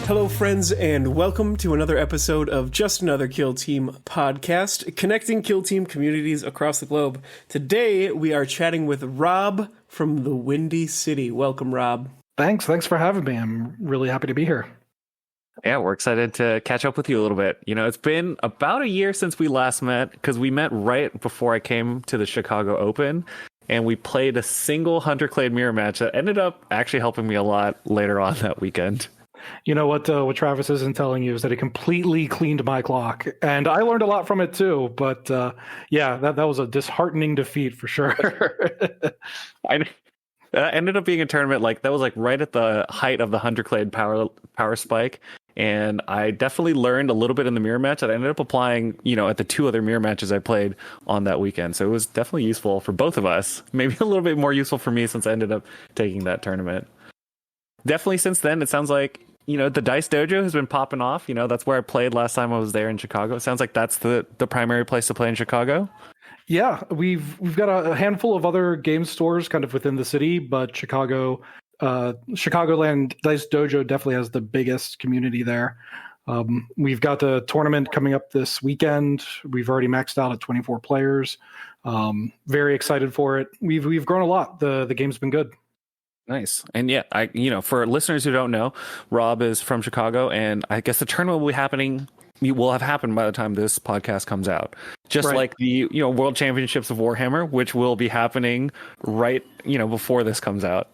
Hello, friends, and welcome to another episode of Just Another Killteam podcast, connecting Killteam communities across the globe. Today, we are chatting with Rob from the Windy City. Welcome, Rob. Thanks for having me. I'm really happy to be here. Yeah, we're excited to catch up with you a little bit. You know, it's been about a year since we last met, because we met right before I came to the Chicago Open, and we played a single Hunter Clade mirror match that ended up actually helping me a lot later on that weekend. You know what Travis isn't telling you is that it completely cleaned my clock, and I learned a lot from it too. But yeah, that was a disheartening defeat for sure. That ended up being a tournament that was right at the height of the Hunter Clade power spike, and I definitely learned a little bit in the mirror match that I ended up applying, at the two other mirror matches I played on that weekend. So it was definitely useful for both of us. Maybe a little bit more useful for me since I ended up taking that tournament. Definitely since then, it sounds like the Dice Dojo has been popping off. That's where I played last time I was there in Chicago. It sounds like that's the primary place to play in Chicago. Yeah, we've got a handful of other game stores kind of within the city, but Chicagoland Dice Dojo definitely has the biggest community there. We've got the tournament coming up this weekend. We've already maxed out at 24 players. Very excited for it. We've grown a lot. The game's been good. Nice. And yeah, for listeners who don't know, Rob is from Chicago, and I guess the tournament will have happened by the time this podcast comes out. Just right. Like the World Championships of Warhammer, which will be happening right before this comes out.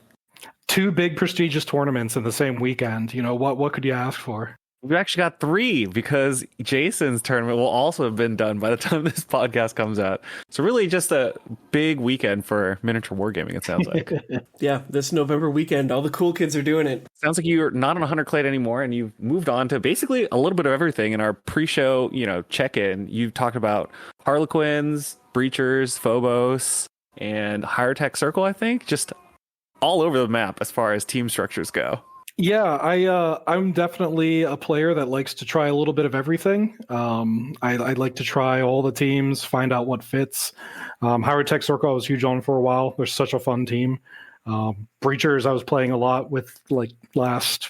Two big prestigious tournaments in the same weekend. What could you ask for? We've actually got three, because Jason's tournament will also have been done by the time this podcast comes out. So really just a big weekend for miniature wargaming, it sounds like. Yeah, this November weekend, all the cool kids are doing it. Sounds like you're not on Hunter Clade anymore, and you've moved on to basically a little bit of everything. In our pre-show, check-in, you've talked about Harlequins, Breachers, Phobos, and Hierotek Circle, I think. Just all over the map as far as team structures go. Yeah, I'm definitely a player that likes to try a little bit of everything. I like to try all the teams, find out what fits. Hierotek Circle I was huge on for a while. They're such a fun team. Breachers I was playing a lot with last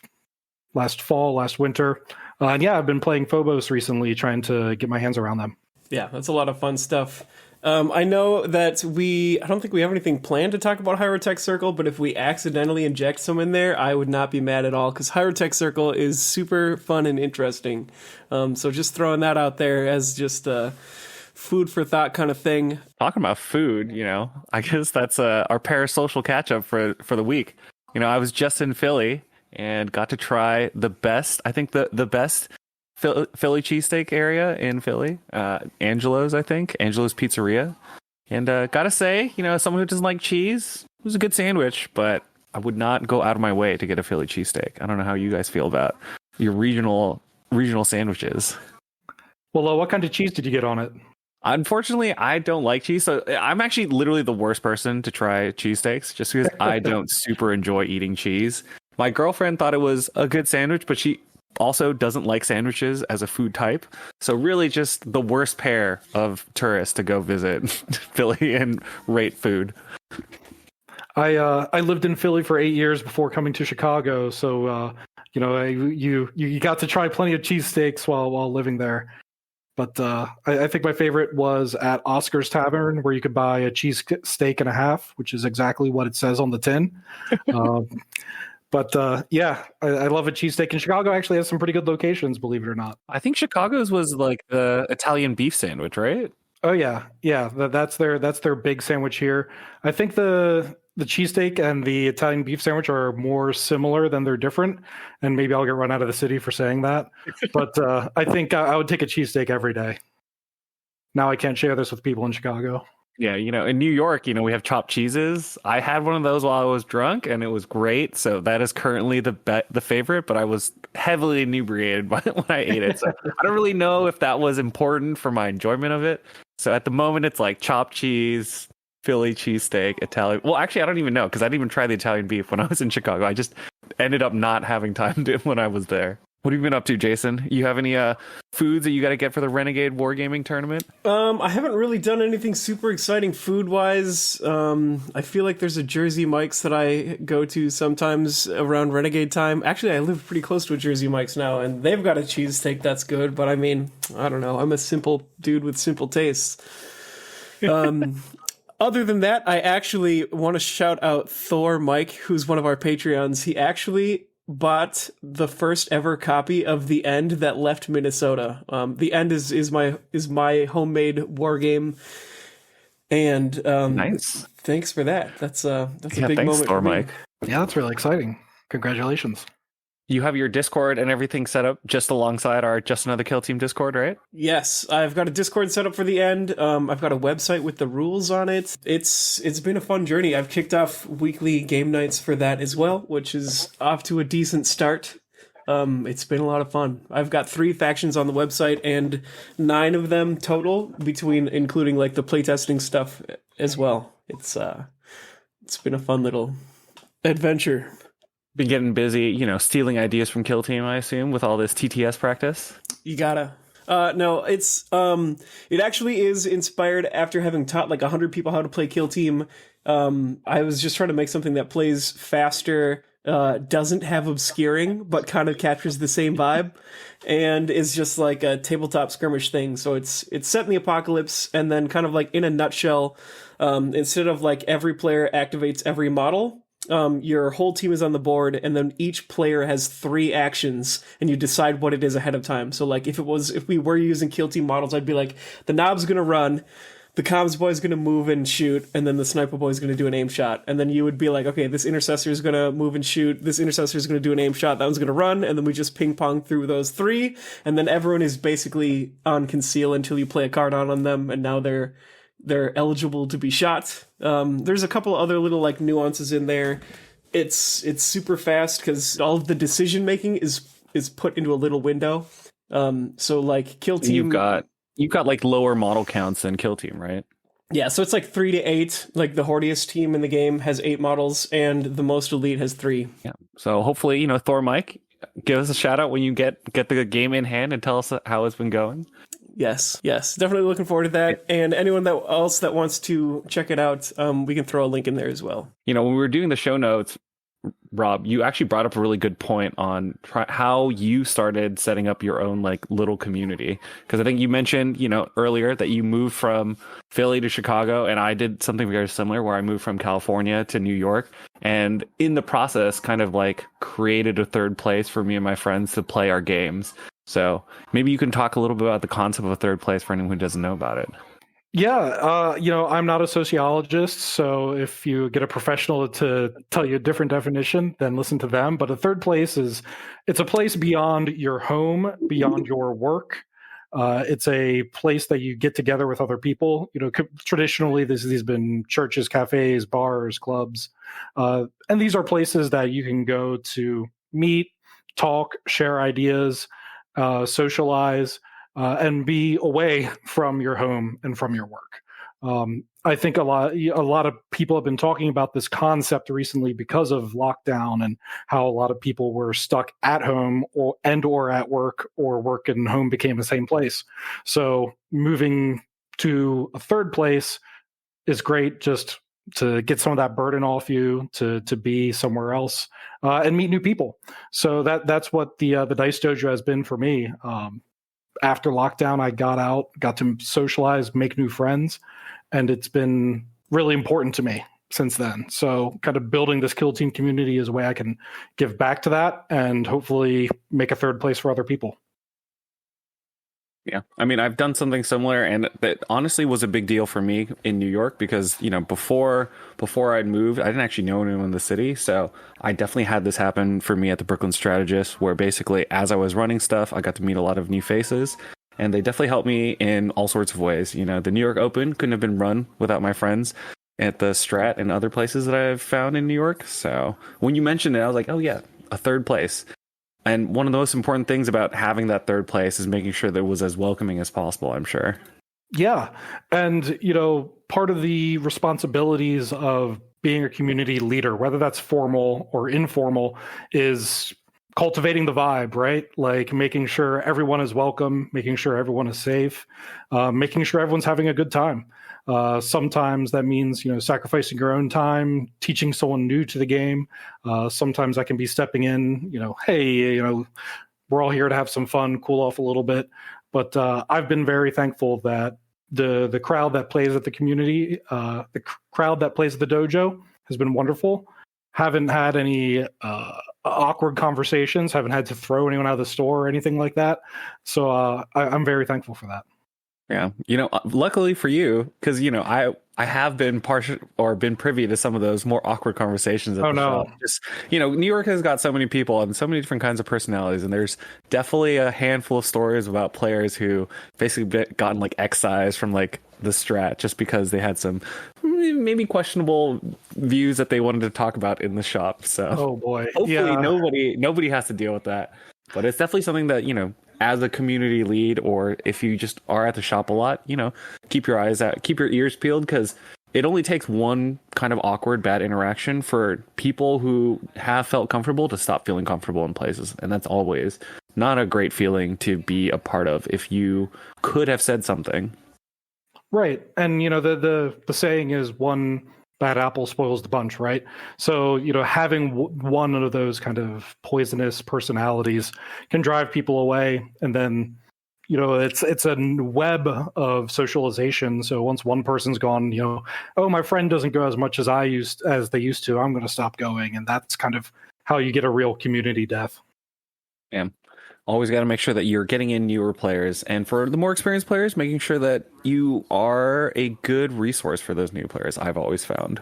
winter. And yeah, I've been playing Phobos recently, trying to get my hands around them. Yeah, that's a lot of fun stuff. I know that I don't think we have anything planned to talk about Hierotek Circle, but if we accidentally inject some in there, I would not be mad at all, because Hierotek Circle is super fun and interesting. So just throwing that out there as just a food for thought kind of thing. Talking about food, I guess that's our parasocial catch up for the week. I was just in Philly and got to try the best, I think the best Philly cheesesteak area in Philly, Angelo's Pizzeria, and gotta say, as someone who doesn't like cheese, it was a good sandwich, but I would not go out of my way to get a Philly cheesesteak. I don't know how you guys feel about your regional sandwiches. Well, what kind of cheese did you get on it? Unfortunately, I don't like cheese, so I'm actually literally the worst person to try cheesesteaks, just because I don't super enjoy eating cheese. My girlfriend thought it was a good sandwich, but she also doesn't like sandwiches as a food type. So really just the worst pair of tourists to go visit Philly and rate food. I lived in Philly for 8 years before coming to Chicago. So, you got to try plenty of cheesesteaks while living there. But I think my favorite was at Oscar's Tavern, where you could buy a cheese steak and a half, which is exactly what it says on the tin. But yeah, I love a cheesesteak. And Chicago actually has some pretty good locations, believe it or not. I think Chicago's was like the Italian beef sandwich, right? Oh yeah, that's their big sandwich here. I think the cheesesteak and the Italian beef sandwich are more similar than they're different. And maybe I'll get run out of the city for saying that. But I think I would take a cheesesteak every day. Now I can't share this with people in Chicago. Yeah, in New York, we have chopped cheeses. I had one of those while I was drunk, and it was great. So that is currently the favorite, but I was heavily inebriated when I ate it. So I don't really know if that was important for my enjoyment of it. So at the moment, it's like chopped cheese, Philly cheesesteak, Italian. Well, actually, I don't even know, because I didn't even try the Italian beef when I was in Chicago. I just ended up not having time to when I was there. What have you been up to, Jason? You have any foods that you got to get for the Renegade Wargaming tournament? I haven't really done anything super exciting food-wise. I feel like there's a Jersey Mike's that I go to sometimes around Renegade time. Actually, I live pretty close to a Jersey Mike's now, and they've got a cheesesteak that's good, but I mean, I don't know. I'm a simple dude with simple tastes. Other than that, I actually want to shout out Thor Mike, who's one of our Patreons. He actually bought the first ever copy of The End that left Minnesota. The End is my homemade war game, and Nice. Thanks for that. That's a big thanks, moment Thor for me. Mike. Yeah, that's really exciting. Congratulations. You have your Discord and everything set up just alongside our Just Another Kill Team Discord, right? Yes, I've got a Discord set up for The End. I've got a website with the rules on it. It's been a fun journey. I've kicked off weekly game nights for that as well, which is off to a decent start. It's been a lot of fun. I've got 3 factions on the website and 9 of them total, between including like the playtesting stuff as well. It's been a fun little adventure. Been getting busy, stealing ideas from Kill Team, I assume, with all this TTS practice. You gotta. No, it's it actually is inspired after having taught like 100 people how to play Kill Team. I was just trying to make something that plays faster, doesn't have obscuring, but kind of captures the same vibe, and is just like a tabletop skirmish thing. So it's set in the apocalypse, and then kind of like in a nutshell, instead of like every player activates every model, your whole team is on the board, and then each player has 3 actions, and you decide what it is ahead of time. So like if we were using Kill Team models, I'd be like, the knob's gonna run, the comms boy's gonna move and shoot, and then the sniper boy's gonna do an aim shot. And then you would be like, okay, this intercessor is gonna move and shoot, this intercessor is gonna do an aim shot, that one's gonna run, and then we just ping pong through those 3, and then everyone is basically on conceal until you play a card on them, and now they're eligible to be shot. There's a couple other little like nuances in there. It's super fast because all of the decision making is put into a little window. So like Kill Team, you've got like lower model counts than Kill Team, right? Yeah, so it's like 3 to 8. Like the hordiest team in the game has 8 models, and the most elite has 3. Yeah. So hopefully, Thor Mike, give us a shout out when you get the game in hand and tell us how it's been going. Yes, definitely looking forward to that. And anyone else that wants to check it out, we can throw a link in there as well. When we were doing the show notes, Rob, you actually brought up a really good point on how you started setting up your own like little community. Because I think you mentioned, earlier that you moved from Philly to Chicago, and I did something very similar where I moved from California to New York. And in the process, kind of like created a third place for me and my friends to play our games. So maybe you can talk a little bit about the concept of a third place for anyone who doesn't know about it. Yeah, I'm not a sociologist, so if you get a professional to tell you a different definition, then listen to them. But a third place it's a place beyond your home, beyond your work. It's a place that you get together with other people. Traditionally, these have been churches, cafes, bars, clubs. And these are places that you can go to meet, talk, share ideas, socialize, and be away from your home and from your work. I think a lot of people have been talking about this concept recently because of lockdown and how a lot of people were stuck at home or at work, or work and home became the same place. So moving to a third place is great, just to get some of that burden off you, to be somewhere else and meet new people. So that's what the Dice Dojo has been for me. After lockdown, I got to socialize, make new friends, and it's been really important to me since then. So kind of building this Kill Team community is a way I can give back to that and hopefully make a third place for other people. Yeah, I mean, I've done something similar, and that honestly was a big deal for me in New York because, before I'd moved, I didn't actually know anyone in the city. So I definitely had this happen for me at the Brooklyn Strategist, where basically as I was running stuff, I got to meet a lot of new faces, and they definitely helped me in all sorts of ways. The New York Open couldn't have been run without my friends at the Strat and other places that I've found in New York. So when you mentioned it, I was like, oh yeah, a third place. And one of the most important things about having that third place is making sure that it was as welcoming as possible, I'm sure. Yeah. And, part of the responsibilities of being a community leader, whether that's formal or informal, is cultivating the vibe, right? Like making sure everyone is welcome, making sure everyone is safe, making sure everyone's having a good time. Sometimes that means, sacrificing your own time, teaching someone new to the game. Sometimes that can be stepping in, hey, we're all here to have some fun, cool off a little bit. But I've been very thankful that the crowd that plays at the community, the crowd that plays at the dojo has been wonderful. Haven't had any awkward conversations, haven't had to throw anyone out of the store or anything like that. So I'm very thankful for that. Yeah, luckily for you, because I have been partial or been privy to some of those more awkward conversations. At the shop. Just New York has got so many people and so many different kinds of personalities, and there's definitely a handful of stories about players who basically gotten like excised from like the strat just because they had some maybe questionable views that they wanted to talk about in the shop. So, oh boy, hopefully nobody has to deal with that. But it's definitely something that as a community lead, or if you just are at the shop a lot, keep your eyes out, keep your ears peeled, because it only takes one kind of awkward, bad interaction for people who have felt comfortable to stop feeling comfortable in places. And that's always not a great feeling to be a part of if you could have said something. Right. And, the saying is one bad apple spoils the bunch, right? So, having one of those kind of poisonous personalities can drive people away. And then, it's a web of socialization. So once one person's gone, oh, my friend doesn't go as much as they used to, I'm going to stop going. And that's kind of how you get a real community death. Yeah. Always got to make sure that you're getting in newer players. And for the more experienced players, making sure that you are a good resource for those new players, I've always found.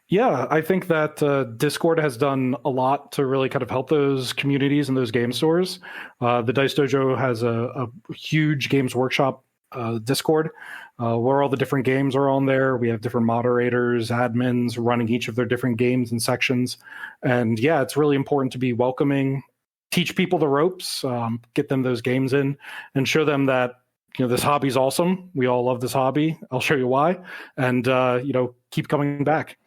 Yeah, I think that Discord has done a lot to really kind of help those communities and those game stores. The Dice Dojo has a huge Games Workshop Discord where all the different games are on there. We have different moderators, admins running each of their different games and sections. And yeah, it's really important to be welcoming, teach people the ropes, get them those games in, and show them that this hobby's awesome. We all love this hobby. I'll show you why, and keep coming back.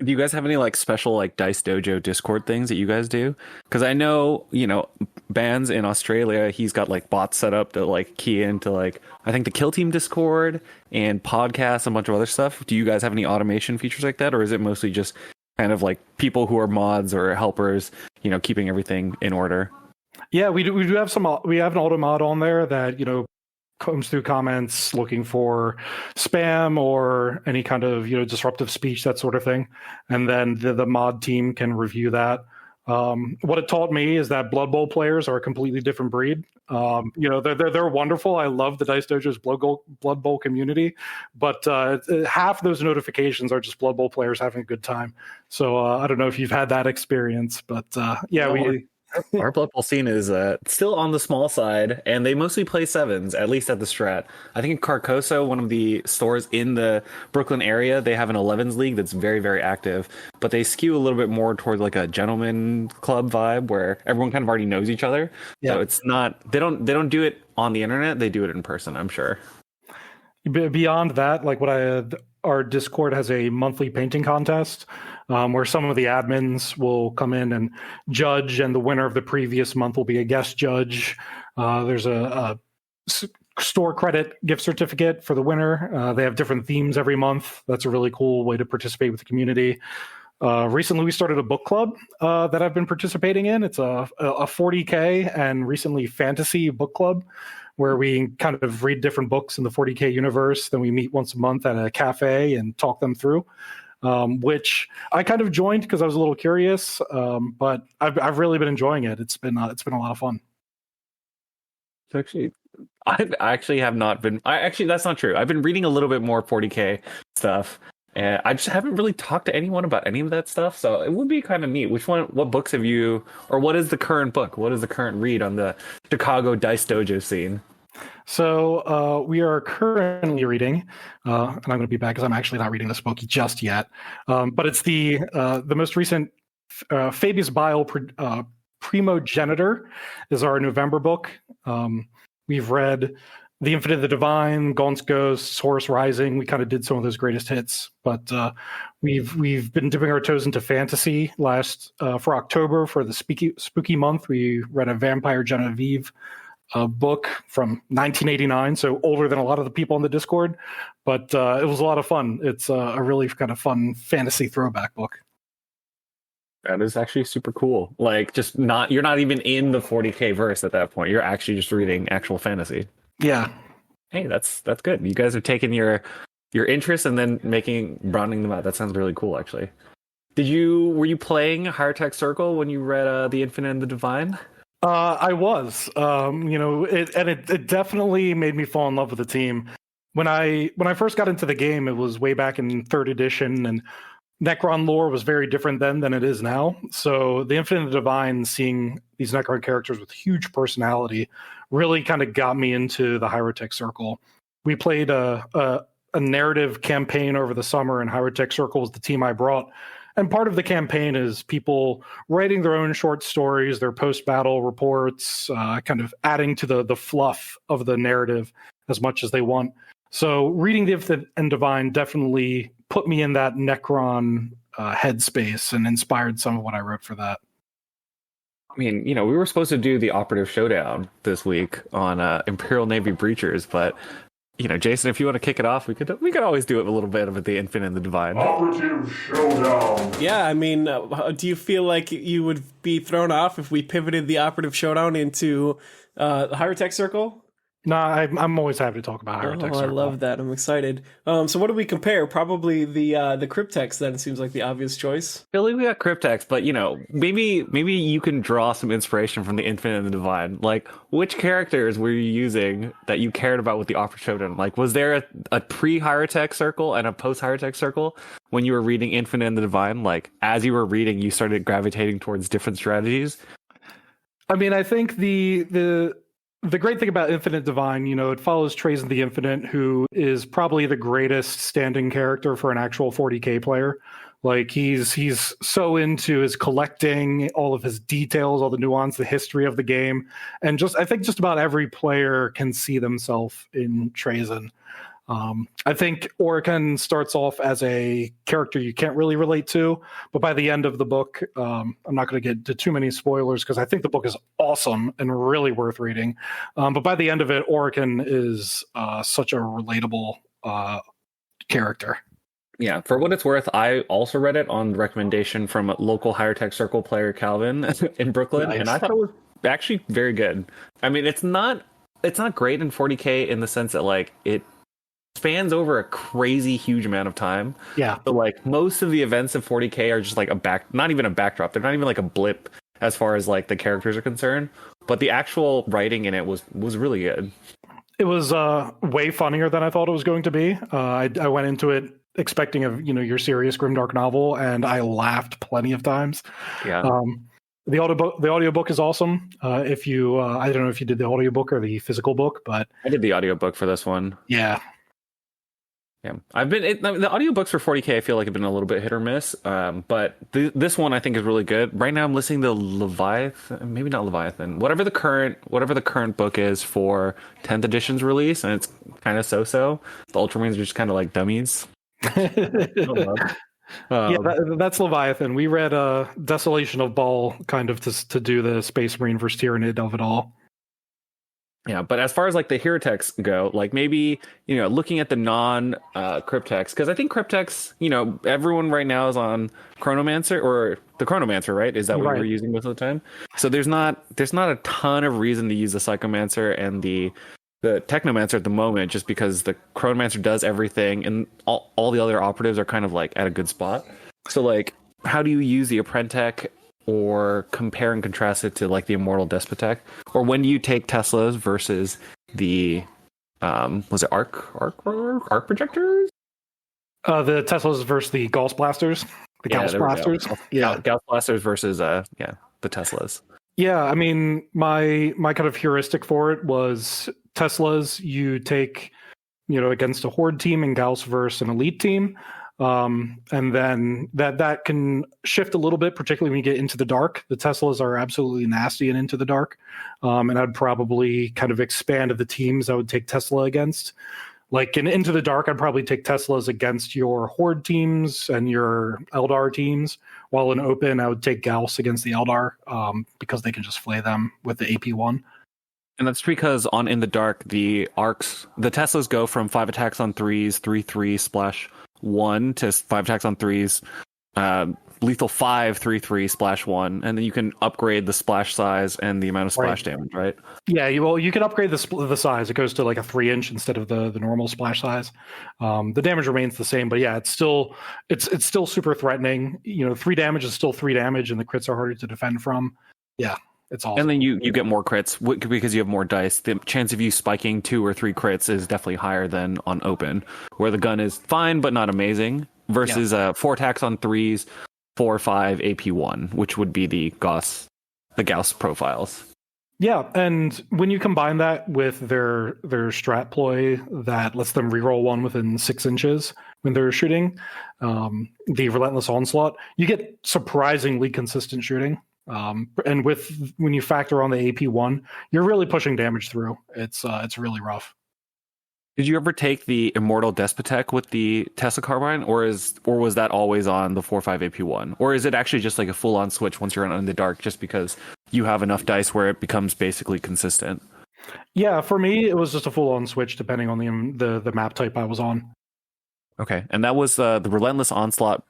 Do you guys have any like special like Dice Dojo Discord things that you guys do? Because I know bands in Australia, he's got like bots set up to like key into like I think the Killteam Discord and podcasts, a bunch of other stuff. Do you guys have any automation features like that, or is it mostly just kind of like people who are mods or helpers, keeping everything in order? Yeah, we do have we have an auto mod on there that, comes through comments looking for spam or any kind of, disruptive speech, that sort of thing. And then the mod team can review that. What it taught me is that Blood Bowl players are a completely different breed. They're wonderful. I love the Dice Dojo's Blood Bowl community, but half those notifications are just Blood Bowl players having a good time. So I don't know if you've had that experience, but our Blood Bowl scene is still on the small side, and they mostly play sevens, at least at the strat. I think in Carcosa, one of the stores in the Brooklyn area, they have an 11s league that's very, very active, but they skew a little bit more toward like a gentleman club vibe where everyone kind of already knows each other. Yeah. So it's not, they don't do it on the internet, they do it in person, I'm sure. Beyond that, like our Discord has a monthly painting contest where some of the admins will come in and judge, and the winner of the previous month will be a guest judge. There's a store credit gift certificate for the winner. They have different themes every month. That's a really cool way to participate with the community. Recently, we started a book club that I've been participating in. It's a 40K and recently fantasy book club, where we kind of read different books in the 40K universe. Then we meet once a month at a cafe and talk them through, which I kind of joined because I was a little curious, but I've really been enjoying it. It's been a lot of fun. I actually have not been. That's not true. I've been reading a little bit more 40K stuff, and I just haven't really talked to anyone about any of that stuff. So it would be kind of neat. What books have you, or what is the current book? What is the current read on the Chicago Dice Dojo scene? So we are currently reading, and I'm going to be back because I'm actually not reading this book just yet. But it's the most recent Phobos Bile Primogenitor is our November book. We've read the Infinite, the Divine, Gaunt's Ghosts, Horus Rising. We kind of did some of those greatest hits, but we've been dipping our toes into fantasy. For October, for the spooky month, we read a Vampire Genevieve book from 1989, so older than a lot of the people on the Discord, but it was a lot of fun. It's a really kind of fun fantasy throwback book. That is actually super cool. Like, you're not even in the 40K verse at that point. You're actually just reading actual fantasy. Yeah. Hey, that's good. You guys have taken your interests and then broadening them out. That sounds really cool, actually. Were you playing Hierotek Circle when you read The Infinite and the Divine? I was. It definitely made me fall in love with the team. When I first got into the game, it was way back in 3rd edition, and Necron lore was very different then than it is now. So the Infinite and the Divine, seeing these Necron characters with huge personality, really kind of got me into the Hierotek Circle. We played a narrative campaign over the summer, and Hierotek Circle was the team I brought. And part of the campaign is people writing their own short stories, their post-battle reports, kind of adding to the fluff of the narrative as much as they want. So reading the Infinite and Divine definitely put me in that Necron headspace and inspired some of what I wrote for that. I mean, we were supposed to do the operative showdown this week on Imperial Navy Breachers, but Jason, if you want to kick it off, we could always do it a little bit of the Infinite and the Divine. Operative showdown. Yeah, I mean, do you feel like you would be thrown off if we pivoted the operative showdown into the Hierotek Circle? No, I'm always happy to talk about Hierotek Circle. I love that. I'm excited. So what do we compare? Probably the Cryptex then seems like the obvious choice. I feel like we got Cryptex, but maybe you can draw some inspiration from the Infinite and the Divine. Like, which characters were you using that you cared about with the Opera Showdown? Like, was there a pre-Hierotek Circle and a post-Hierotek Circle when you were reading Infinite and the Divine? Like, as you were reading, you started gravitating towards different strategies? I mean, I think the great thing about Infinite Divine, it follows Trazyn the Infinite, who is probably the greatest standing character for an actual 40K player. Like, he's so into his collecting, all of his details, all the nuance, the history of the game. And I think just about every player can see themselves in Trazyn. I think Awakens starts off as a character you can't really relate to, but by the end of the book, I'm not going to get to too many spoilers because I think the book is awesome and really worth reading. But by the end of it, Awakens is such a relatable character. Yeah, for what it's worth, I also read it on recommendation from a local Hierotek Circle player, Calvin, in Brooklyn, Nice. and I thought it was actually very good. I mean, it's not great in 40K in the sense that like it spans over a crazy huge amount of time. Yeah. So like most of the events of 40K are just like not even a backdrop. They're not even like a blip as far as like the characters are concerned. But the actual writing in it was really good. It was way funnier than I thought it was going to be. I went into it expecting your serious grimdark novel, and I laughed plenty of times. Yeah. The audiobook is awesome. If you I don't know if you did the audiobook or the physical book, but I did the audiobook for this one. Yeah. Yeah, the audiobooks for 40K I feel like have been a little bit hit or miss, but this one I think is really good. Right now I'm listening to Leviathan, maybe not Leviathan, whatever the current book is for 10th edition's release, and it's kind of so-so. The Ultramarines are just kind of like dummies. That's Leviathan. We read Desolation of Baal kind of to do the Space Marine versus Tyranid of it all. Yeah, but as far as like the Hierotex go, like maybe, looking at the non-Cryptex, because I think Cryptex, everyone right now is on Chronomancer, or the Chronomancer, right? Is that what we're using most of the time? So there's not a ton of reason to use the Psychomancer and the Technomancer at the moment, just because the Chronomancer does everything and all the other operatives are kind of like at a good spot. So like, how do you use the Apprentech, or compare and contrast it to like the Immortal Despotech? Or when do you take Teslas versus the was it arc projectors? The Teslas versus the Gauss blasters. The Gauss blasters. Yeah, Gauss blasters versus the Teslas. Yeah, I mean, my kind of heuristic for it was Teslas you take, against a Horde team, and Gauss versus an elite team. And then that can shift a little bit, particularly when you get into the dark. The Teslas are absolutely nasty and into the dark. And I'd probably kind of expand the teams I would take Tesla against. Like in Into the Dark, I'd probably take Teslas against your Horde teams and your Eldar teams. While in Open, I would take Gauss against the Eldar because they can just flay them with the AP1. And that's because on In the Dark, the Teslas go from 5 attacks on 3s, 3/3 splash 1 to 5 attacks on 3s, lethal 5, 3/3 splash 1, and then you can upgrade the splash size and the amount of splash damage, right? Yeah, you can upgrade the size. It goes to like a 3-inch instead of the normal splash size. The damage remains the same, but yeah, it's still super threatening. 3 damage is still 3 damage, and the crits are harder to defend from. Yeah, it's awesome. And then you get more crits because you have more dice. The chance of you spiking 2 or 3 crits is definitely higher than on Open, where the gun is fine but not amazing. Versus 4 attacks on 3s, 4 or 5 AP1, which would be the Gauss profiles. Yeah, and when you combine that with their strat ploy that lets them reroll 1 within 6 inches when they're shooting, the Relentless Onslaught, you get surprisingly consistent shooting. And when you factor on the AP1, you're really pushing damage through. It's really rough. Did you ever take the Immortal Despotek with the Tesla Carbine, or was that always on the 4/5 AP1? Or is it actually just like a full-on switch once you're in the dark, just because you have enough dice where it becomes basically consistent? Yeah, for me, it was just a full-on switch depending on the map type I was on. Okay, and that was the Relentless Onslaught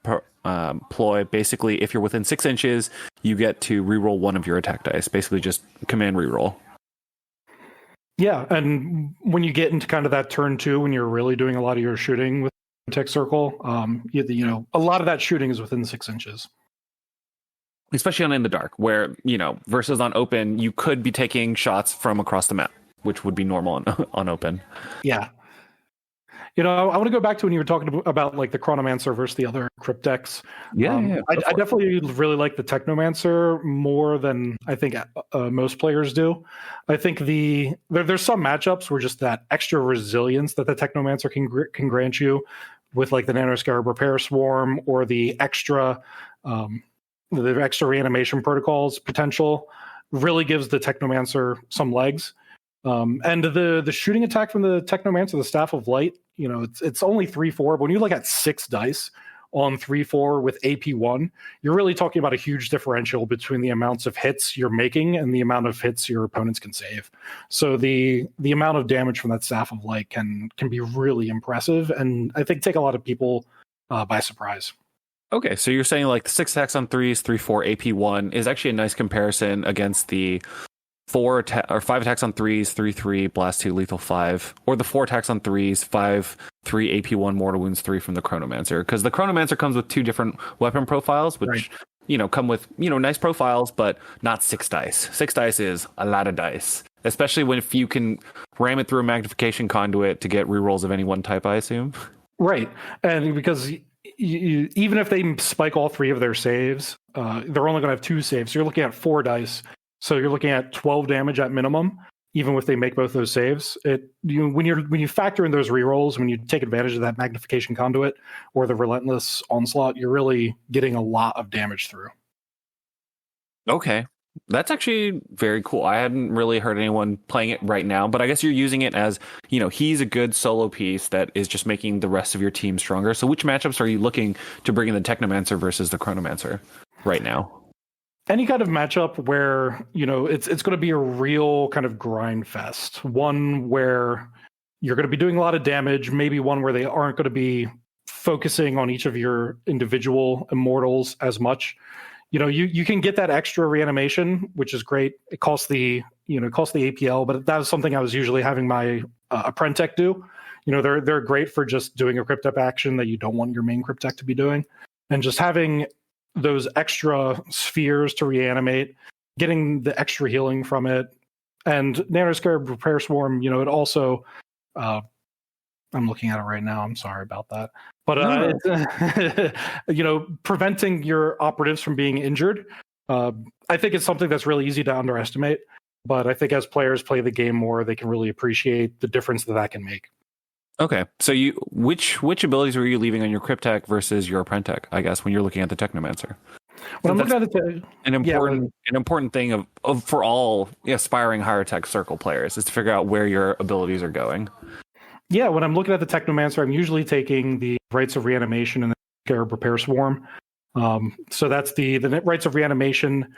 ploy. Basically, if you're within 6 inches, you get to reroll 1 of your attack dice. Basically, just command reroll. Yeah, and when you get into kind of that turn 2, when you're really doing a lot of your shooting with Tech Circle, a lot of that shooting is within 6 inches. Especially on In the Dark, where, versus on Open, you could be taking shots from across the map, which would be normal on Open. Yeah. I want to go back to when you were talking about like the Chronomancer versus the other Cryptex. Yeah. I definitely really like the Technomancer more than I think most players do. I think there's some matchups where just that extra resilience that the Technomancer can grant you with like the Nanoscarab Repair Swarm or the extra reanimation protocols potential really gives the Technomancer some legs. And the shooting attack from the Technomancer, the Staff of Light, it's only 3/4, but when you look at 6 dice on 3/4 with AP1, you're really talking about a huge differential between the amounts of hits you're making and the amount of hits your opponents can save. So the amount of damage from that Staff of Light can be really impressive, and I think take a lot of people by surprise. Okay, so you're saying like the 6 attacks on 3s, 3/4 AP1 is actually a nice comparison against the 5 attacks on 3s, 3/3 blast 2 lethal 5, or the 4 attacks on 3s, 5/3 AP1 mortal wounds 3 from the Chronomancer, because the Chronomancer comes with 2 different weapon profiles, which come with nice profiles, but not 6 dice. 6 dice is a lot of dice, especially if you can ram it through a magnification conduit to get rerolls of any one type, I assume. Right, and because even if they spike all 3 of their saves, they're only going to have 2 saves. So you're looking at 4 dice. So you're looking at 12 damage at minimum, even if they make both those saves. When you factor in those rerolls, when you take advantage of that magnification conduit or the Relentless Onslaught, you're really getting a lot of damage through. Okay, that's actually very cool. I hadn't really heard anyone playing it right now, but I guess you're using it as, he's a good solo piece that is just making the rest of your team stronger. So which matchups are you looking to bring in the Technomancer versus the Chronomancer right now? Any kind of matchup where, it's going to be a real kind of grind fest. One where you're going to be doing a lot of damage, maybe one where they aren't going to be focusing on each of your individual immortals as much. You can get that extra reanimation, which is great. It costs the APL, but that was something I was usually having my Apprentech do. They're great for just doing a Cryptep action that you don't want your main Cryptech to be doing. And just having those extra spheres to reanimate, getting the extra healing from it, and Nanoscarab Repair Swarm, it also I'm looking at it right now, I'm sorry about that, but preventing your operatives from being injured, I think it's something that's really easy to underestimate, but I think as players play the game more, they can really appreciate the difference that can make. Okay, so which abilities were you leaving on your Cryptek versus your Apprentech? I guess when you're looking at the Technomancer. When I'm That's looking at it, an important thing of for all aspiring Hierotek Circle players is to figure out where your abilities are going. yeah, when I'm looking at the Technomancer, I'm usually taking the Rites of Reanimation and the Scarab Repair Swarm. So that's the Rites of Reanimation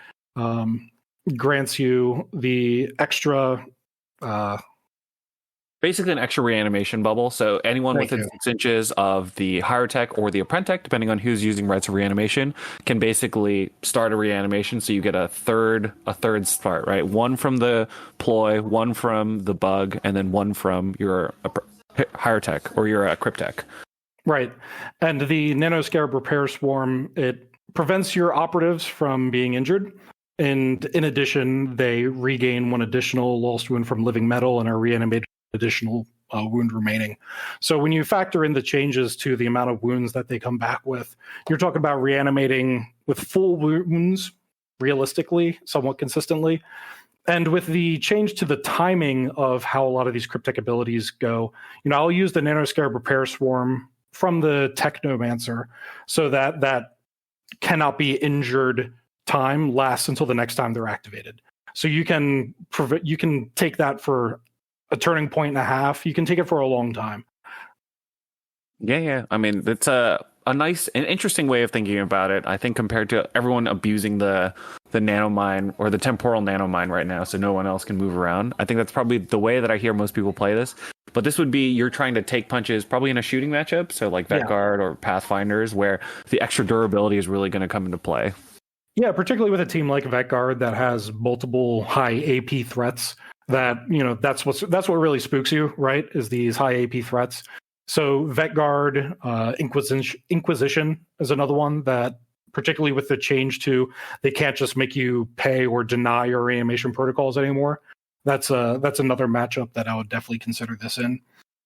grants you the extra. Basically, an extra reanimation bubble. So anyone Thank within you. 6 inches of the Hierotek or the Apprentech, depending on who's using Rites of Reanimation, can basically start a reanimation. So you get a third start, right? One from the ploy, one from the bug, and then one from your Hierotek or your Cryptek. Right. And the Nano Scarab Repair Swarm, it prevents your operatives from being injured. And in addition, they regain 1 additional lost wound from living metal and are reanimated additional wound remaining. So when you factor in the changes to the amount of wounds that they come back with, you're talking about reanimating with full wounds, realistically, somewhat consistently. And with the change to the timing of how a lot of these Cryptek abilities go, I'll use the Nanoscarab Repair Swarm from the Technomancer so that cannot be injured time lasts until the next time they're activated. So you can take that for a turning point and a half. You can take it for a long time. Yeah. I mean, it's a nice and interesting way of thinking about it. I think compared to everyone abusing the nanomine or the temporal nanomine right now, so no one else can move around. I think that's probably the way that I hear most people play this. But this would be you're trying to take punches probably in a shooting matchup, so like Vetguard or Pathfinders, where the extra durability is really going to come into play. Yeah, particularly with a team like Vetguard that has multiple high AP threats. That's what really spooks you, right? Is these high AP threats. So Vetguard, Inquisition is another one that, particularly with the change to they can't just make you pay or deny your reanimation protocols anymore. That's another matchup that I would definitely consider this in.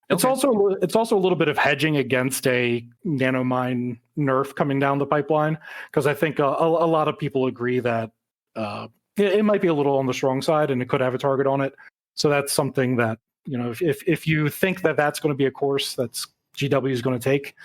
It's also a little bit of hedging against a nanomine nerf coming down the pipeline, because I think a lot of people agree that it might be a little on the strong side and it could have a target on it. So that's something that, if you think that that's going to be a course that's GW is going to take,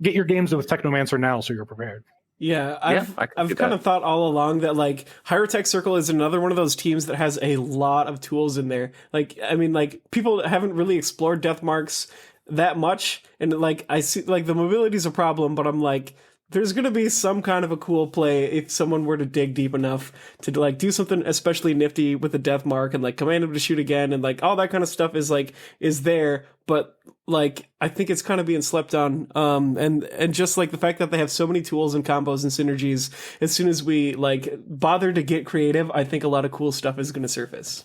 get your games with Technomancer now so you're prepared. Yeah, I've kind of thought all along that like Hierotek Circle is another one of those teams that has a lot of tools in there. Like, I mean, like people haven't really explored death marks that much, and like I see like the mobility is a problem, but I'm like, there's going to be some kind of a cool play if someone were to dig deep enough to like do something especially nifty with the death mark and like command him to shoot again, and like all that kind of stuff is there, but like I think it's kind of being slept on. And just like the fact that they have so many tools and combos and synergies, as soon as we like bother to get creative, I think a lot of cool stuff is going to surface.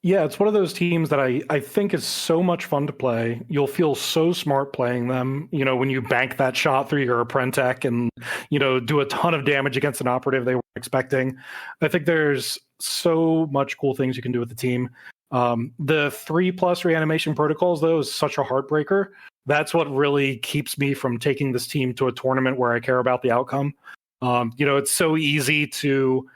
Yeah, it's one of those teams that I think is so much fun to play. You'll feel so smart playing them, when you bank that shot through your Apprentech and, do a ton of damage against an operative they weren't expecting. I think there's so much cool things you can do with the team. The 3+ reanimation protocols, though, is such a heartbreaker. That's what really keeps me from taking this team to a tournament where I care about the outcome. It's so easy to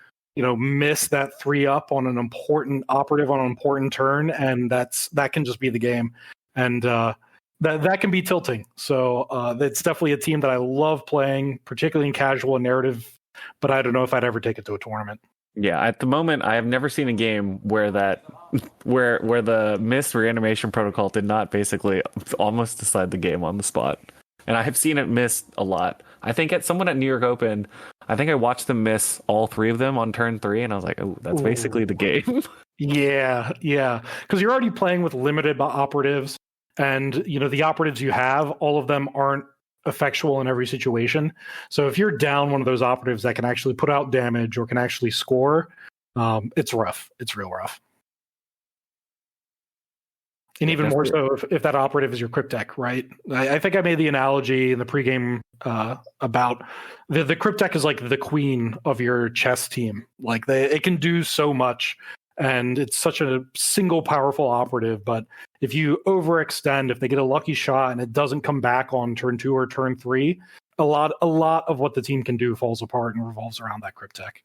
miss that 3-up on an important operative on an important turn, and that can just be the game, and that can be tilting. So it's definitely a team that I love playing, particularly in casual and narrative, but I don't know if I'd ever take it to a tournament. Yeah, at the moment, I have never seen a game where where the missed reanimation protocol did not basically almost decide the game on the spot. And I have seen it missed a lot. I think at New York Open, I think I watched them miss all 3 of them on turn 3, and I was like, oh, that's basically the game. Yeah. Because you're already playing with limited operatives, and the operatives you have, all of them aren't effectual in every situation. So if you're down one of those operatives that can actually put out damage or can actually score, it's rough. It's real rough. And even more so if that operative is your Cryptek, right? I think I made the analogy in the pregame about the Cryptek is like the queen of your chess team. Like it can do so much, and it's such a single powerful operative. But if you overextend, if they get a lucky shot and it doesn't come back on turn 2 or turn 3, a lot of what the team can do falls apart and revolves around that Cryptek.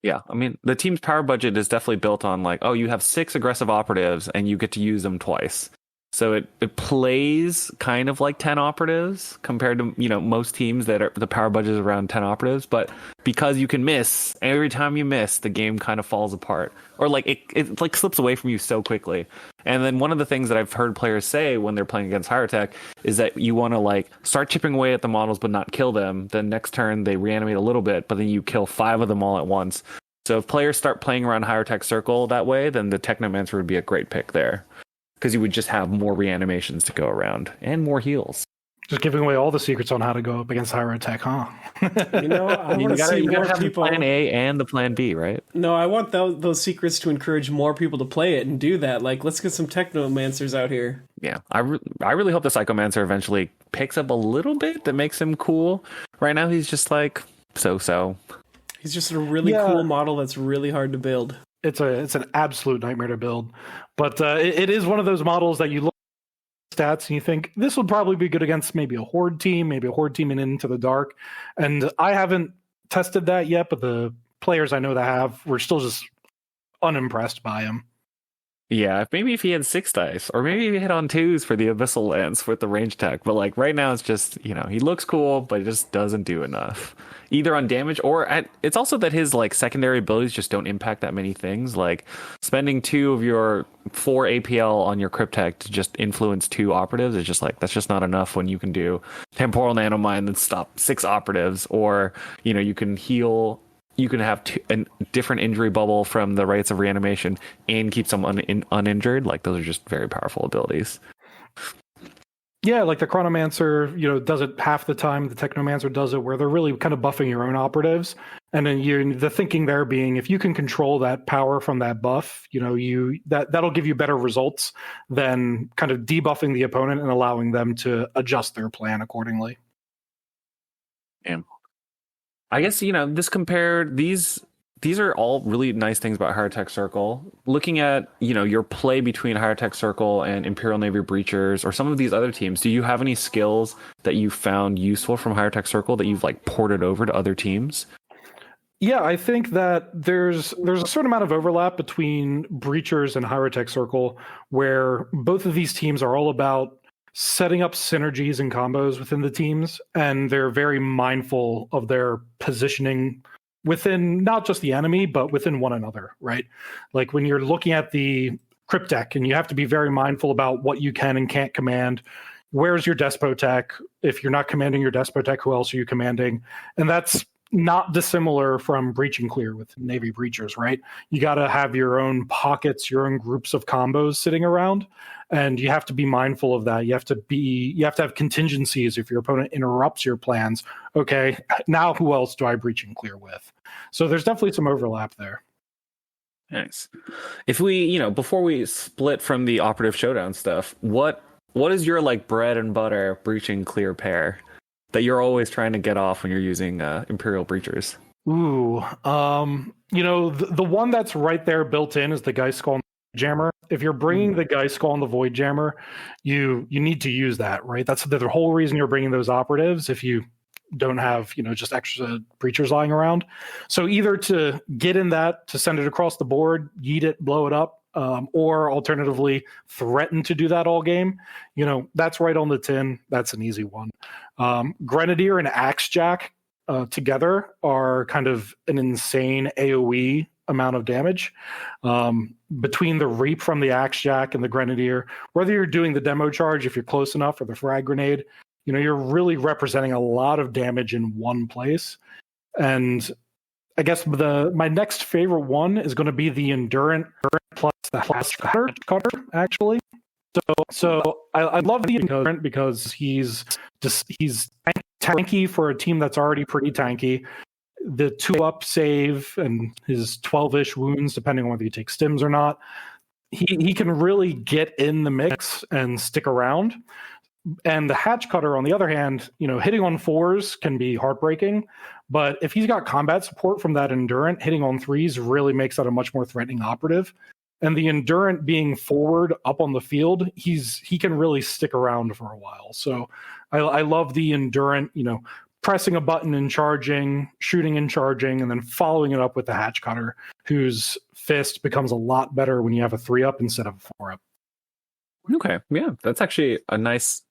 Yeah, I mean, the team's power budget is definitely built on like, oh, you have 6 aggressive operatives and you get to use them twice. So it plays kind of like 10 operatives compared to, most teams that are the power budget is around 10 operatives. But because you can miss, every time you miss, the game kind of falls apart, or like it like slips away from you so quickly. And then one of the things that I've heard players say when they're playing against Hierotek is that you want to like start chipping away at the models but not kill them. Then next turn they reanimate a little bit, but then you kill 5 of them all at once. So if players start playing around Hierotek Circle that way, then the Technomancer would be a great pick there. Because you would just have more reanimations to go around and more heals. Just giving away all the secrets on how to go up against Hierotek, huh? I want to see more have people. The plan A and the plan B, right? No, I want those secrets to encourage more people to play it and do that. Like, let's get some Technomancers out here. Yeah, I really hope the Psychomancer eventually picks up a little bit that makes him cool. Right now, he's just like so. He's just a really cool model that's really hard to build. It's an absolute nightmare to build, but it is one of those models that you look at stats and you think this would probably be good against maybe a horde team in Into the Dark, and I haven't tested that yet, but the players I know that have were still just unimpressed by him. Yeah, maybe if he had 6 dice, or maybe if he hit on 2s for the Abyssal Lance with the range attack. But like right now, it's just he looks cool, but it just doesn't do enough, either on damage or it's also that his like secondary abilities just don't impact that many things. Like spending 2 of your 4 APL on your Cryptek to just influence 2 operatives is just like that's just not enough when you can do Temporal Nanomine and stop 6 operatives, or you can heal. You can have a different injury bubble from the rites of reanimation and keep someone uninjured. Like those are just very powerful abilities. Yeah, like the Chronomancer, does it half the time. The Technomancer does it where they're really kind of buffing your own operatives. And then the thinking there being, if you can control that power from that buff, that'll give you better results than kind of debuffing the opponent and allowing them to adjust their plan accordingly. Yeah. I guess, these are all really nice things about Hierotek Circle. Looking at, your play between Hierotek Circle and Imperial Navy Breachers or some of these other teams, do you have any skills that you found useful from Hierotek Circle that you've like ported over to other teams? Yeah, I think that there's a certain amount of overlap between Breachers and Hierotek Circle, where both of these teams are all about setting up synergies and combos within the teams, and they're very mindful of their positioning within not just the enemy, but within one another, right? Like when you're looking at the Cryptek, and you have to be very mindful about what you can and can't command. Where's your Despotech? If you're not commanding your Despotech, who else are you commanding? And that's not dissimilar from Breach and Clear with Navy Breachers, right? You got to have your own pockets, your own groups of combos sitting around, and you have to be mindful of that. You have to have contingencies if your opponent interrupts your plans. Okay, now who else do I Breach and Clear with? So there's definitely some overlap there. Nice. If we, before we split from the operative showdown stuff, what is your like bread and butter Breach and Clear pair that you're always trying to get off when you're using Imperial Breachers? Ooh, the one that's right there built in is the Geist Skull and the Void Jammer. If you're bringing the Geist Skull and the Void Jammer, you need to use that, right? That's the whole reason you're bringing those operatives. If you don't have just extra breachers lying around, so either to get in that, to send it across the board, yeet it, blow it up, or alternatively threaten to do that all game. That's right on the tin. That's an easy one. Grenadier and Axejack together are kind of an insane AoE amount of damage. Between the Reap from the Axejack and the Grenadier, whether you're doing the demo charge if you're close enough, or the frag grenade, you're really representing a lot of damage in one place. And I guess my next favorite one is going to be the Endurant plus the Hatch Cutter, actually. So I love the Endurant because he's tanky for a team that's already pretty tanky. The 2-up save and his 12-ish wounds, depending on whether you take stims or not, he can really get in the mix and stick around. And the Hatch Cutter, on the other hand, hitting on 4s can be heartbreaking. But if he's got combat support from that Endurant, hitting on 3s really makes that a much more threatening operative. And the Endurant being forward up on the field, he can really stick around for a while. So I love the Endurant, pressing a button and charging, shooting and charging, and then following it up with the Hatch Cutter, whose fist becomes a lot better when you have a 3-up instead of a 4-up. Okay, yeah, that's actually a nice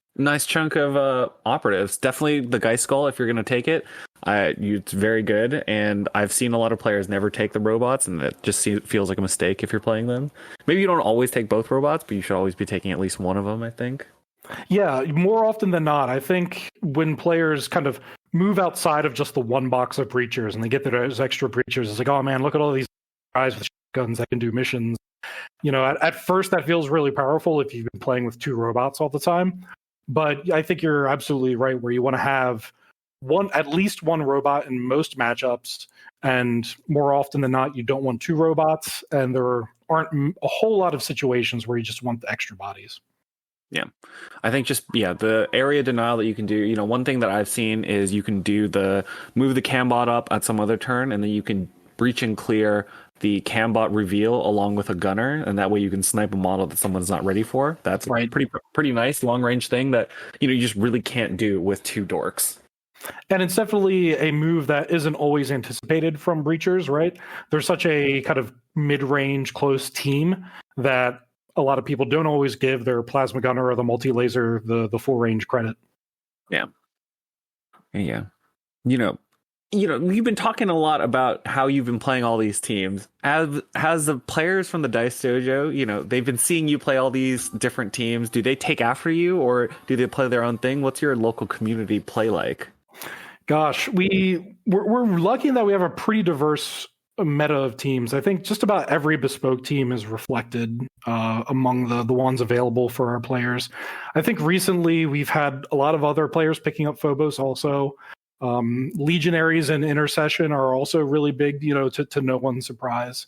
chunk of operatives. Definitely the Geist Skull if you're going to take it. It's very good, and I've seen a lot of players never take the robots, and it just feels like a mistake if you're playing them. Maybe you don't always take both robots, but you should always be taking at least one of them, I think. Yeah, more often than not. I think when players kind of move outside of just the one box of breachers and they get those extra breachers, it's like, oh man, look at all these guys with guns that can do missions. At first that feels really powerful if you've been playing with two robots all the time. But I think you're absolutely right where you want to have at least one robot in most matchups, and more often than not, you don't want two robots, and there aren't a whole lot of situations where you just want the extra bodies. Yeah, I think the area denial that you can do, one thing that I've seen is you can do move the cambot up at some other turn, and then you can breach and clear the cambot reveal along with a gunner, and that way you can snipe a model that someone's not ready for. That's right. Pretty nice long range thing that you just really can't do with two dorks. And it's definitely a move that isn't always anticipated from breachers, right? There's such a kind of mid-range close team that a lot of people don't always give their plasma gunner or the multi-laser the full range credit. Yeah. We've been talking a lot about how you've been playing all these teams. Has the players from the Dice Dojo, they've been seeing you play all these different teams. Do they take after you, or do they play their own thing? What's your local community play like? Gosh, we're lucky that we have a pretty diverse meta of teams. I think just about every bespoke team is reflected among the ones available for our players. I think recently we've had a lot of other players picking up Phobos also. Legionaries and Intercession are also really big, to no one's surprise.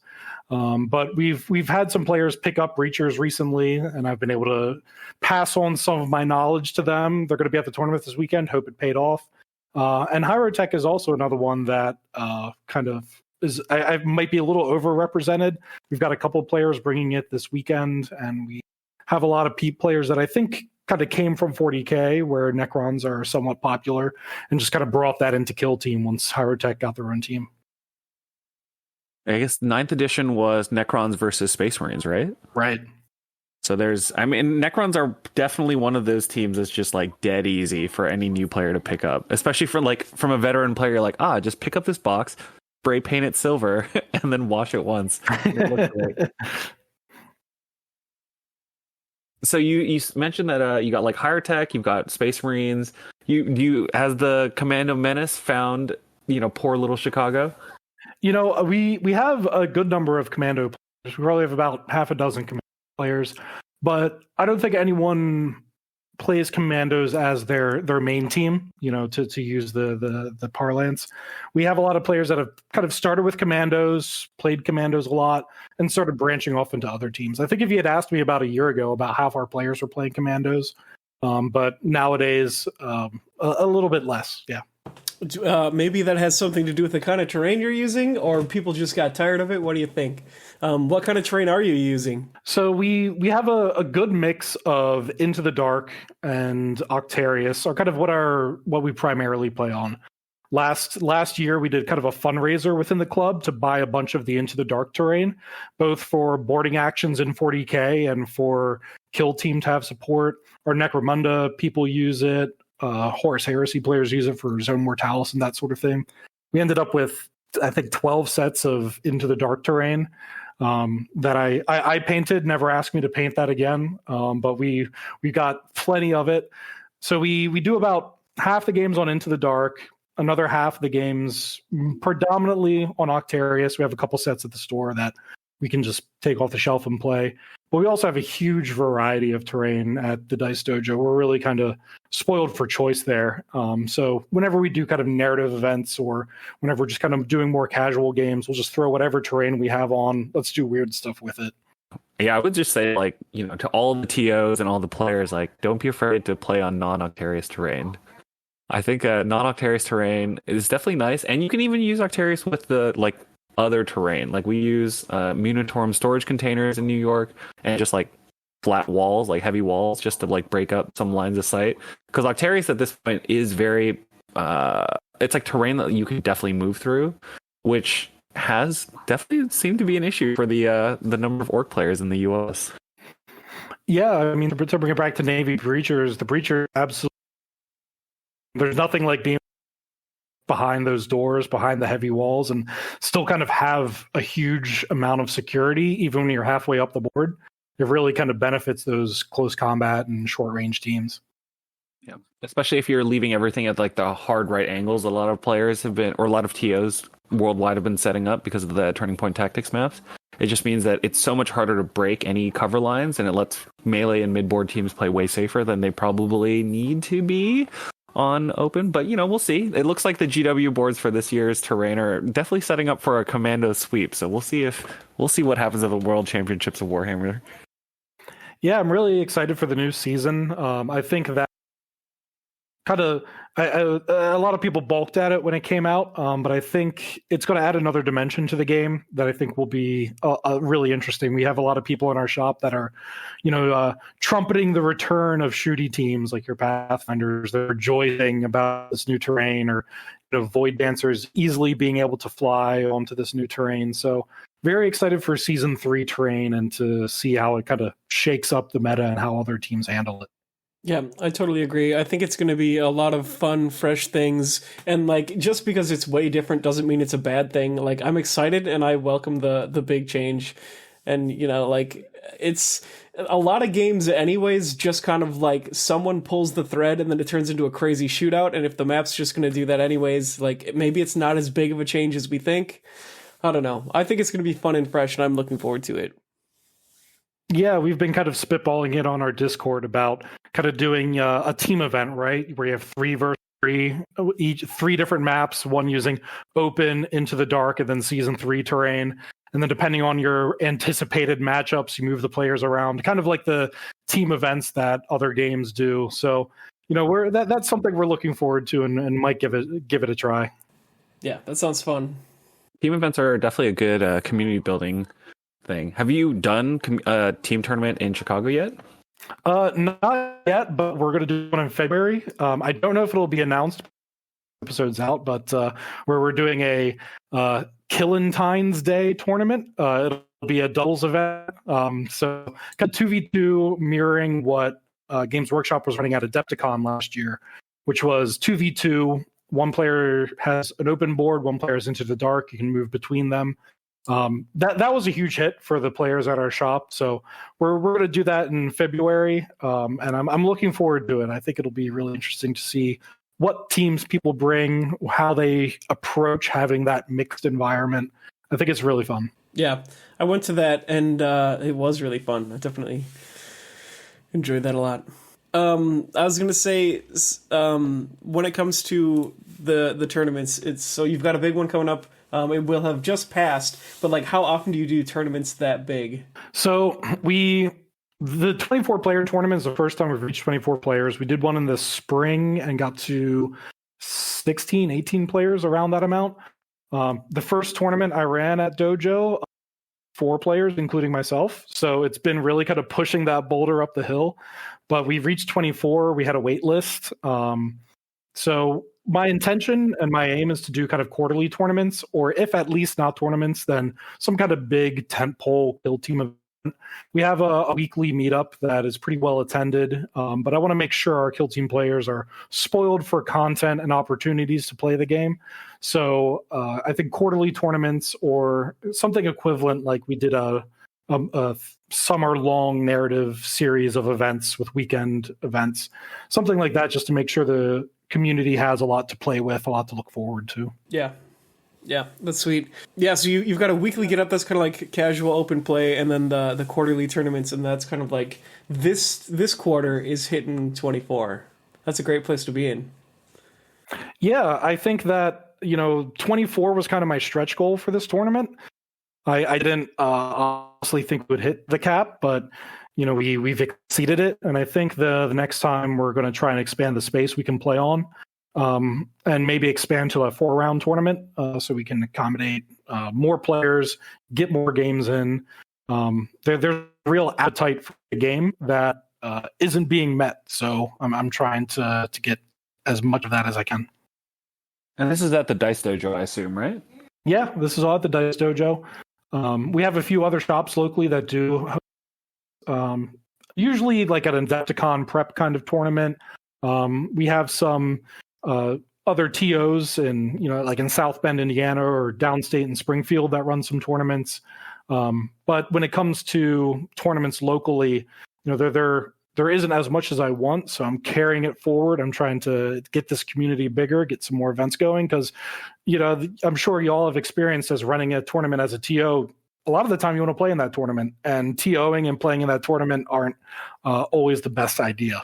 But we've had some players pick up Breachers recently, and I've been able to pass on some of my knowledge to them. They're going to be at the tournament this weekend. Hope it paid off. And Hierotek is also another one that kind of I might be a little overrepresented. We've got a couple of players bringing it this weekend, and we have a lot of players that I think kind of came from 40K, where Necrons are somewhat popular, and just kind of brought that into Killteam once Hierotek got their own team. I guess 9th edition was Necrons versus Space Marines, right? Right. So Necrons are definitely one of those teams that's just like dead easy for any new player to pick up, especially from a veteran player. Like, just pick up this box, spray paint it silver, and then wash it once. It looks great. So you mentioned that you got like Hierotek, you've got Space Marines. Has the Commando Menace found poor little Chicago? We have a good number of Commando players. We probably have about half a dozen Commando players, but I don't think anyone plays Commandos as their main team, to use the parlance. We have a lot of players that have kind of started with Commandos, played Commandos a lot, and started branching off into other teams. I think if you had asked me about a year ago, about half our players were playing Commandos, but nowadays a little bit less, yeah. Maybe that has something to do with the kind of terrain you're using, or people just got tired of it. What do you think? What kind of terrain are you using? So we have a good mix of Into the Dark and Octarius are kind of what we primarily play on. Last year we did kind of a fundraiser within the club to buy a bunch of the Into the Dark terrain, both for boarding actions in 40K and for Killteam to have support. Our Necromunda people use it. Horus Heresy players use it for Zone Mortalis and that sort of thing. We ended up with, I think, 12 sets of Into the Dark terrain that I painted. Never asked me to paint that again, but we got plenty of it. So we do about half the games on Into the Dark, another half of the games predominantly on Octarius. We have a couple sets at the store that we can just take off the shelf and play. But we also have a huge variety of terrain at the Dice Dojo. We're really kind of spoiled for choice there. So whenever we do kind of narrative events, or whenever we're just kind of doing more casual games, we'll just throw whatever terrain we have on. Let's do weird stuff with it. Yeah, I would just say, to all the TOs and all the players, don't be afraid to play on non-Octarius terrain. I think non-Octarius terrain is definitely nice, and you can even use Octarius with the other terrain. We use Munitorum storage containers in New York, and just flat walls, heavy walls, just to break up some lines of sight. Because Octarius at this point is very it's terrain that you can definitely move through, which has definitely seemed to be an issue for the number of orc players in the US. Yeah, I mean, to bring it back to Navy Breachers, the Breacher absolutely. There's nothing like being behind those doors, behind the heavy walls, and still kind of have a huge amount of security, even when you're halfway up the board. It really kind of benefits those close combat and short range teams. Yeah, especially if you're leaving everything at like the hard right angles. A lot of players have been, or a lot of TOs worldwide have been setting up because of the Turning Point Tactics maps. It just means that it's so much harder to break any cover lines, and it lets melee and mid-board teams play way safer than they probably need to be on open. But, you know, we'll see. It looks like the GW boards for this year's terrain are definitely setting up for a commando sweep. So we'll see what happens at the World Championships of Warhammer. Yeah, I'm really excited for the new season. I think that kind of a lot of people balked at it when it came out, but I think it's going to add another dimension to the game that I think will be really interesting. We have a lot of people in our shop that are, trumpeting the return of shooty teams like your Pathfinders. They're rejoicing about this new terrain, or Void Dancers easily being able to fly onto this new terrain. So very excited for Season 3 terrain and to see how it kind of shakes up the meta and how other teams handle it. Yeah, I totally agree. I think it's going to be a lot of fun, fresh things. And like, just because it's way different doesn't mean it's a bad thing. Like, I'm excited and I welcome the big change. And, it's a lot of games anyways, just kind of like someone pulls the thread and then it turns into a crazy shootout. And if the map's just going to do that anyways, like maybe it's not as big of a change as we think. I don't know. I think it's going to be fun and fresh, and I'm looking forward to it. Yeah, we've been kind of spitballing it on our Discord about kind of doing a team event, right? Where you have 3 versus 3, each 3 different maps, one using open, Into the Dark, and then Season 3 terrain. And then depending on your anticipated matchups, you move the players around, kind of like the team events that other games do. So, that's something we're looking forward to and might give it a try. Yeah, that sounds fun. Team events are definitely a good community building thing. Have you done a team tournament in Chicago yet? Not yet, but we're going to do one in February. I don't know if it'll be announced episodes out, but where we're doing a Killteam's Day tournament. It'll be a doubles event. So got 2v2 mirroring what Games Workshop was running at Adepticon last year, which was 2v2. One player has an open board, one player is Into the Dark. You can move between them. That was a huge hit for the players at our shop. So we're going to do that in February, and I'm looking forward to it. I think it'll be really interesting to see what teams people bring, how they approach having that mixed environment. I think it's really fun. Yeah, I went to that, and it was really fun. I definitely enjoyed that a lot. I was going to say, when it comes to the tournaments, it's so you've got a big one coming up. It will have just passed, but like, how often do you do tournaments that big? So the 24-player tournament is the first time we've reached 24 players. We did one in the spring and got to 16, 18 players, around that amount. The first tournament I ran at Dojo, 4 players, including myself. So it's been really kind of pushing that boulder up the hill. But we've reached 24. We had a wait list. So my intention and my aim is to do kind of quarterly tournaments, or if at least not tournaments, then some kind of big tentpole Killteam event. We have a weekly meetup that is pretty well attended, but I want to make sure our Killteam players are spoiled for content and opportunities to play the game. So I think quarterly tournaments or something equivalent, like we did a summer-long narrative series of events with weekend events, something like that, just to make sure the community has a lot to play with, a lot to look forward to. Yeah, that's sweet. Yeah, so you've got a weekly get up that's kind of like casual open play, and then the quarterly tournaments, and that's kind of like this quarter is hitting 24. That's a great place to be in. Yeah, I think that 24 was kind of my stretch goal for this tournament. I didn't honestly think we would hit the cap, but we've exceeded it, and I think the next time we're going to try and expand the space we can play on, and maybe expand to a 4-round tournament, so we can accommodate more players, get more games in. There's real appetite for the game that isn't being met, so I'm trying to get as much of that as I can. And this is at the Dice Dojo, I assume, right? Yeah, this is all at the Dice Dojo. We have a few other shops locally that do usually like at an Adepticon prep kind of tournament. We have some other TOs in, like in South Bend, Indiana, or downstate in Springfield that run some tournaments. But when it comes to tournaments locally, there isn't as much as I want, so I'm carrying it forward. I'm trying to get this community bigger, get some more events going, because, I'm sure you all have experienced as running a tournament as a TO. A lot of the time you want to play in that tournament, and TOing and playing in that tournament aren't always the best idea.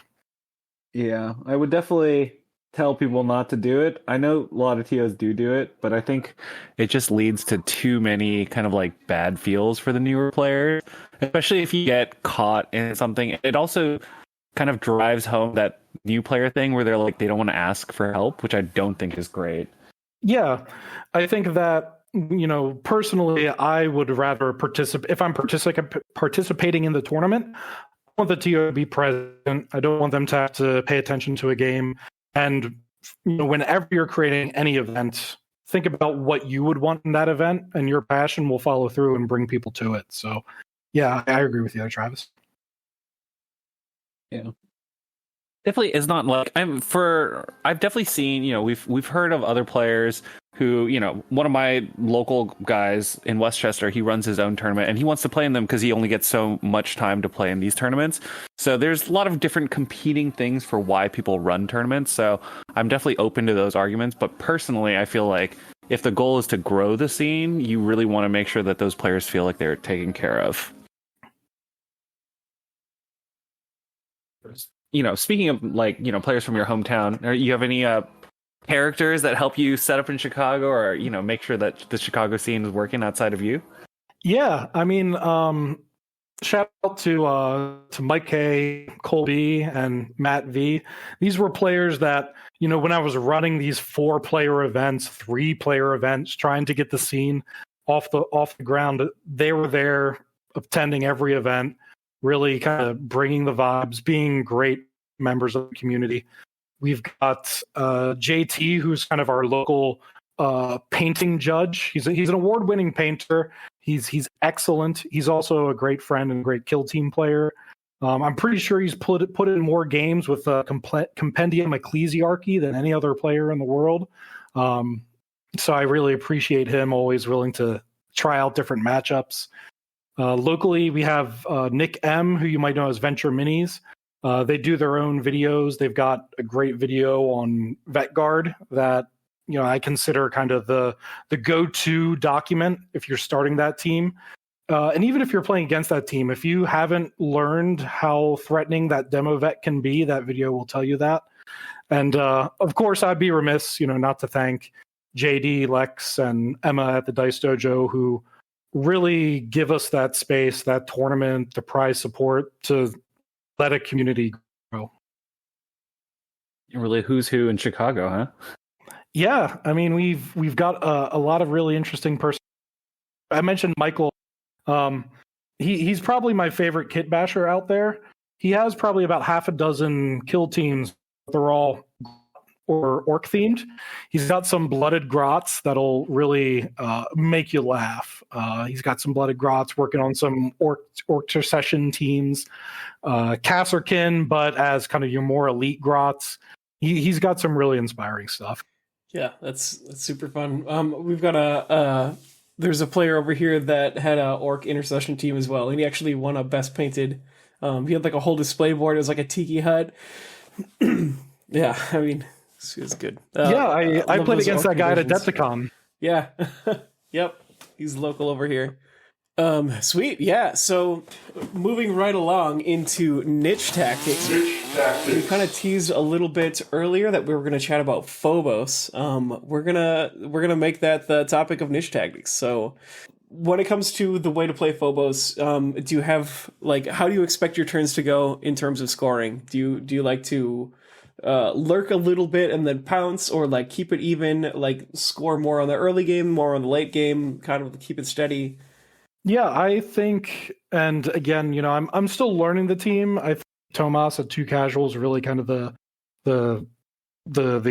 Yeah, I would definitely tell people not to do it. I know a lot of TOs do it, but I think it just leads to too many kind of like bad feels for the newer players, especially if you get caught in something. It also kind of drives home that new player thing where they're like, they don't want to ask for help, which I don't think is great. Yeah, I think that, personally, I would rather participate. If I'm participating in the tournament, I want the TO to be present. I don't want them to have to pay attention to a game. And whenever you're creating any event, think about what you would want in that event, and your passion will follow through and bring people to it. So, yeah, I agree with you, Travis. Yeah, definitely is not like I've definitely seen, we've heard of other players who, one of my local guys in Westchester, he runs his own tournament and he wants to play in them because he only gets so much time to play in these tournaments. So there's a lot of different competing things for why people run tournaments. So I'm definitely open to those arguments. But personally, I feel like if the goal is to grow the scene, you really want to make sure that those players feel like they're taken care of. Speaking of players from your hometown, you have any characters that help you set up in Chicago, or make sure that the Chicago scene is working outside of you? Yeah, I mean, shout out to Mike K, Cole B, and Matt V. These were players that, when I was running these 4-player events, 3-player events, trying to get the scene off the ground, they were there attending every event, really kind of bringing the vibes, being great members of the community. We've got JT, who's kind of our local painting judge. He's an award-winning painter. He's excellent. He's also a great friend and great Killteam player. I'm pretty sure he's put in more games with Compendium Ecclesiarchy than any other player in the world. So I really appreciate him, always willing to try out different matchups. Locally, we have Nick M, who you might know as Venture Minis. They do their own videos. They've got a great video on VetGuard that I consider kind of the go-to document if you're starting that team. And even if you're playing against that team, if you haven't learned how threatening that demo vet can be, that video will tell you that. And of course, I'd be remiss, not to thank JD, Lex, and Emma at the Dice Dojo, who really give us that space, that tournament, the prize support to let a community grow. Really, who's who in Chicago, huh? Yeah, I mean, we've got a lot of really interesting person. I mentioned Michael. He's probably my favorite kit basher out there. He has probably about half a dozen kill teams. They're all orc themed. He's got some blooded grots that'll really make you laugh. He's got some blooded grots working on some orc session teams. Kasserkin, but as kind of your more elite grots. He's got some really inspiring stuff. Yeah, that's super fun. We've got there's a player over here that had a orc intercession team as well, and he actually won a best painted. He had like a whole display board. It was like a tiki hut. Yeah, I mean, it's good. I played against that guy at Adepticon. Yeah, yep, he's local over here. Sweet, yeah. So moving right along into niche tactics. We kind of teased a little bit earlier that we were going to chat about Phobos. We're gonna make that the topic of niche tactics. So when it comes to the way to play Phobos, do you have how do you expect your turns to go in terms of scoring? Do you like to lurk a little bit and then pounce, or keep it even, score more on the early game, more on the late game, kind of keep it steady? Yeah, I think, and again, I'm still learning the team. I think Tomas at Two Casuals really kind of the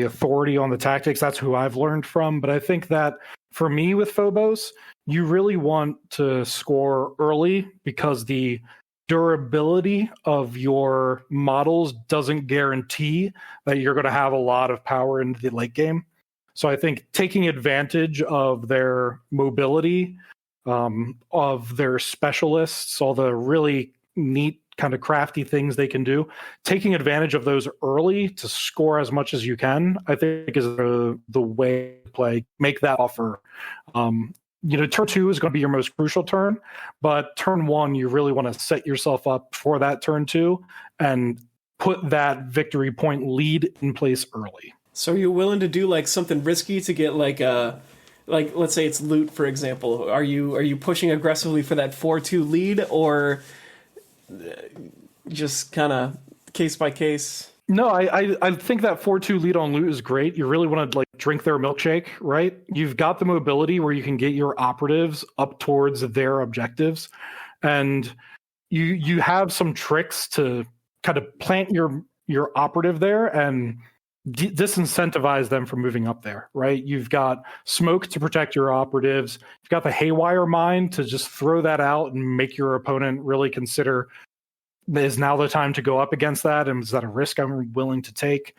authority on the tactics. That's who I've learned from. But I think that for me with Phobos, you really want to score early because the durability of your models doesn't guarantee that you're going to have a lot of power into the late game. So I think taking advantage of their mobility, of their specialists, all the really neat kind of crafty things they can do, taking advantage of those early to score as much as you can, I think is the way to play. Make that offer. Turn 2 is going to be your most crucial turn, but turn 1, you really want to set yourself up for that turn 2 and put that victory point lead in place early. So are you willing to do like something risky to get like let's say it's loot, for example? Are you pushing aggressively for that 4-2 lead, or just kind of case by case? No, I think that 4-2 lead on loot is great. You really want to like drink their milkshake, right? You've got the mobility where you can get your operatives up towards their objectives, and you have some tricks to kind of plant your operative there and disincentivize them from moving up there, right? You've got smoke to protect your operatives. You've got the haywire mine to just throw that out and make your opponent really consider, is now the time to go up against that, and is that a risk I'm willing to take?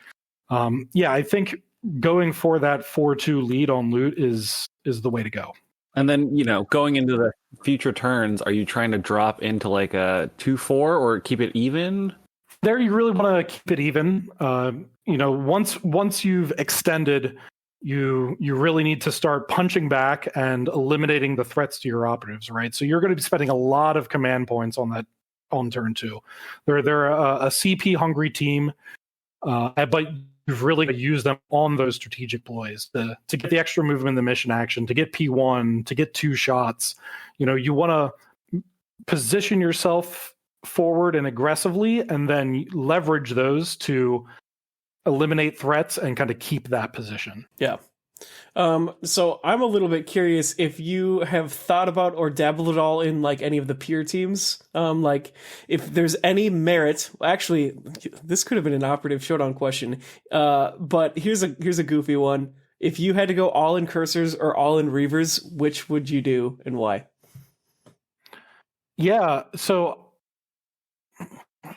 I think going for that 4-2 lead on loot is the way to go. And then, going into the future turns, are you trying to drop into like a 2-4 or keep it even? There, you really want to keep it even. Once you've extended, you really need to start punching back and eliminating the threats to your operatives, right? So you're going to be spending a lot of command points on turn 2. They're a CP hungry team, but you've really got to use them on those strategic plays to get the extra movement in the mission action, to get P1, to get 2 shots. You want to position yourself forward and aggressively, and then leverage those to eliminate threats and kind of keep that position. Yeah. So I'm a little bit curious if you have thought about or dabbled at all in like any of the peer teams. Like if there's any merit. Actually, this could have been an operative showdown question. But here's a goofy one. If you had to go all in cursors or all in reavers, which would you do and why? Yeah. So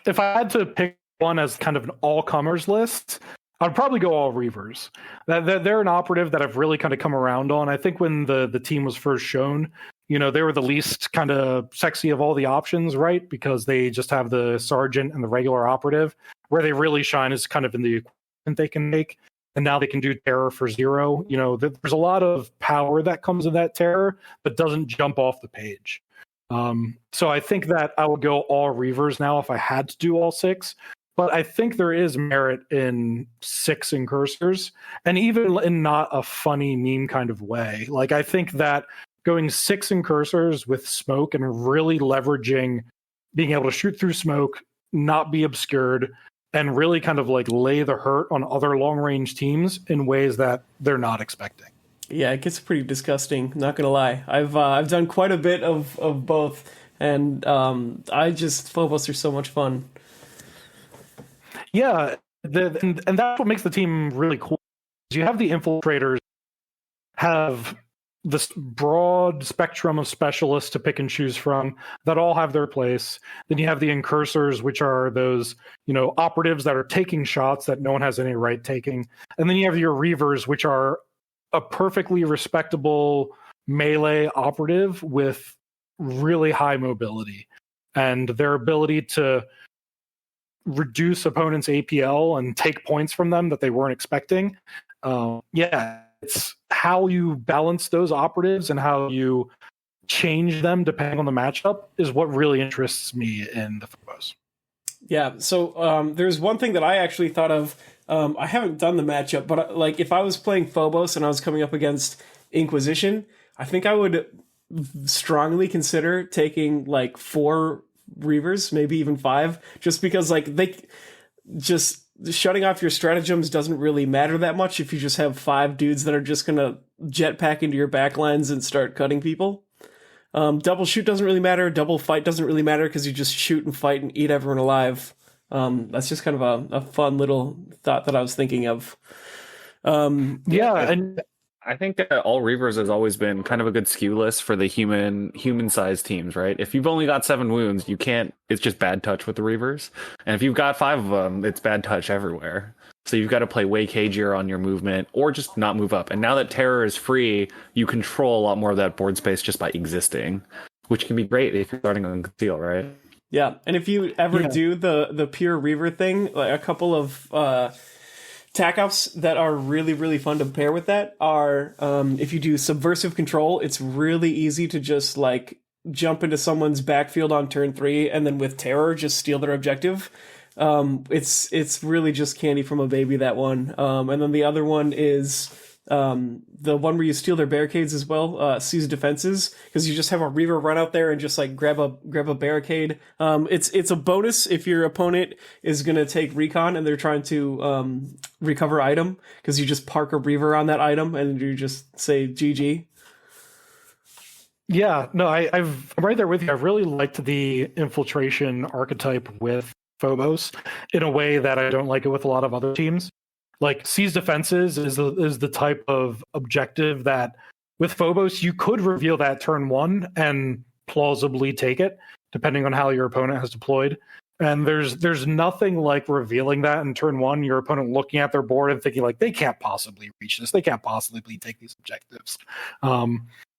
if I had to pick one as kind of an all-comers list, I'd probably go all reavers. They're an operative that I've really kind of come around on. I think when the team was first shown, they were the least kind of sexy of all the options, right? Because they just have the sergeant and the regular operative. Where they really shine is kind of in the equipment they can make. And now they can do terror for 0. There's a lot of power that comes in that terror, but doesn't jump off the page. So I think that I would go all reavers now if I had to do all 6. But I think there is merit in 6 incursors, and even in not a funny meme kind of way. Like, I think that going 6 incursors with smoke and really leveraging being able to shoot through smoke, not be obscured, and really kind of like lay the hurt on other long range teams in ways that they're not expecting. Yeah, it gets pretty disgusting. Not gonna lie, I've done quite a bit of both, and Phobos are so much fun. Yeah, and that's what makes the team really cool. You have the infiltrators have this broad spectrum of specialists to pick and choose from that all have their place. Then you have the incursors, which are those operatives that are taking shots that no one has any right taking, and then you have your reavers, which are a perfectly respectable melee operative with really high mobility, and their ability to reduce opponents' APL and take points from them that they weren't expecting. It's how you balance those operatives and how you change them depending on the matchup is what really interests me in the Phobos. Yeah, so there's one thing that I actually thought of. I haven't done the matchup, but like if I was playing Phobos and I was coming up against Inquisition, I think I would strongly consider taking like 4 Reavers, maybe even 5, just because like they just shutting off your stratagems doesn't really matter that much if you just have 5 dudes that are just gonna jetpack into your backlines and start cutting people. Double shoot doesn't really matter. Double fight doesn't really matter because you just shoot and fight and eat everyone alive. That's just kind of a fun little thought that I was thinking of. And I think that all Reavers has always been kind of a good skew list for the human-sized teams, right? If you've only got 7 wounds, you can't. It's just bad touch with the Reavers, and if you've got 5 of them, it's bad touch everywhere. So you've got to play way cagier on your movement, or just not move up. And now that Terror is free, you control a lot more of that board space just by existing, which can be great if you're starting on Conceal, right? Yeah, and if you ever do the pure Reaver thing, like a couple of tack ups that are really, really fun to pair with that are if you do Subversive Control, it's really easy to just like jump into someone's backfield on turn 3 and then with Terror just steal their objective. It's really just candy from a baby, that one. And then the other one is the one where you steal their barricades as well, seize defenses, because you just have a Reaver run out there and just like grab a barricade. It's a bonus if your opponent is gonna take recon and they're trying to recover item, because you just park a Reaver on that item and you just say GG. Yeah, no, I'm right there with you. I really liked the infiltration archetype with Phobos in a way that I don't like it with a lot of other teams. Like seize defenses is the type of objective that with Phobos you could reveal that turn 1 and plausibly take it, depending on how your opponent has deployed. And there's nothing like revealing that in turn 1, your opponent looking at their board and thinking like they can't possibly reach this, they can't possibly take these objectives.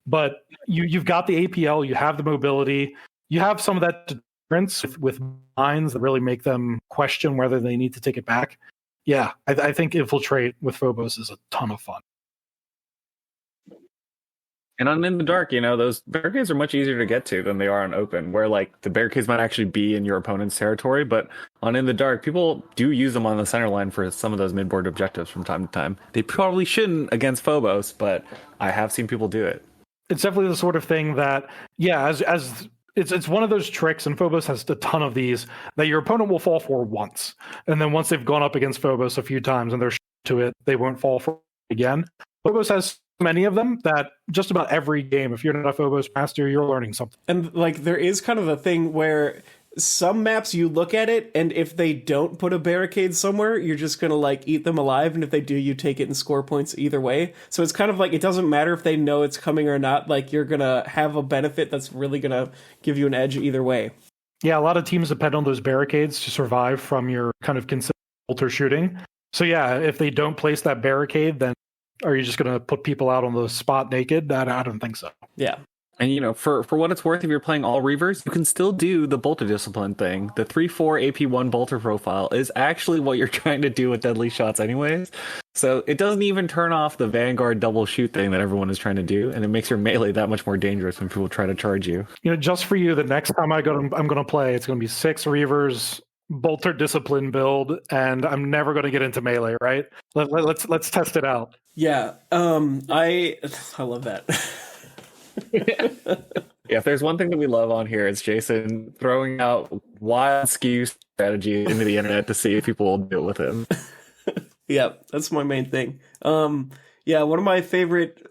But you've got the APL, you have the mobility, you have some of that deterrence with mines that really make them question whether they need to take it back. Yeah, I think Infiltrate with Phobos is a ton of fun. And on In the Dark, those barricades are much easier to get to than they are on Open, where like the barricades might actually be in your opponent's territory, but on In the Dark, people do use them on the center line for some of those mid-board objectives from time to time. They probably shouldn't against Phobos, but I have seen people do it. It's definitely the sort of thing that, yeah, as it's one of those tricks, and Phobos has a ton of these, that your opponent will fall for once. And then once they've gone up against Phobos a few times and they're to it, they won't fall for it again. Phobos has so many of them that just about every game, if you're not a Phobos master, you're learning something. And like there is kind of a thing where some maps you look at it, and if they don't put a barricade somewhere, you're just gonna like eat them alive, and if they do, you take it and score points either way. So it's kind of like it doesn't matter if they know it's coming or not, like you're gonna have a benefit that's really gonna give you an edge either way. Yeah, a lot of teams depend on those barricades to survive from your kind of consistent bolter shooting. So yeah, if they don't place that barricade, then are you just gonna put people out on the spot naked? I don't think so. Yeah. And, for what it's worth, if you're playing all Reavers, you can still do the Bolter Discipline thing. The 3-4 AP1 Bolter profile is actually what you're trying to do with Deadly Shots anyways. So it doesn't even turn off the Vanguard double shoot thing that everyone is trying to do, and it makes your melee that much more dangerous when people try to charge you. Just for you, the next time I'm going to play, it's going to be 6 Reavers, Bolter Discipline build, and I'm never going to get into melee, right? Let's test it out. Yeah, I love that. Yeah, if there's one thing that we love on here, it's Jason throwing out wild skew strategy into the internet to see if people will deal with him. Yeah, that's my main thing. Yeah, one of my favorite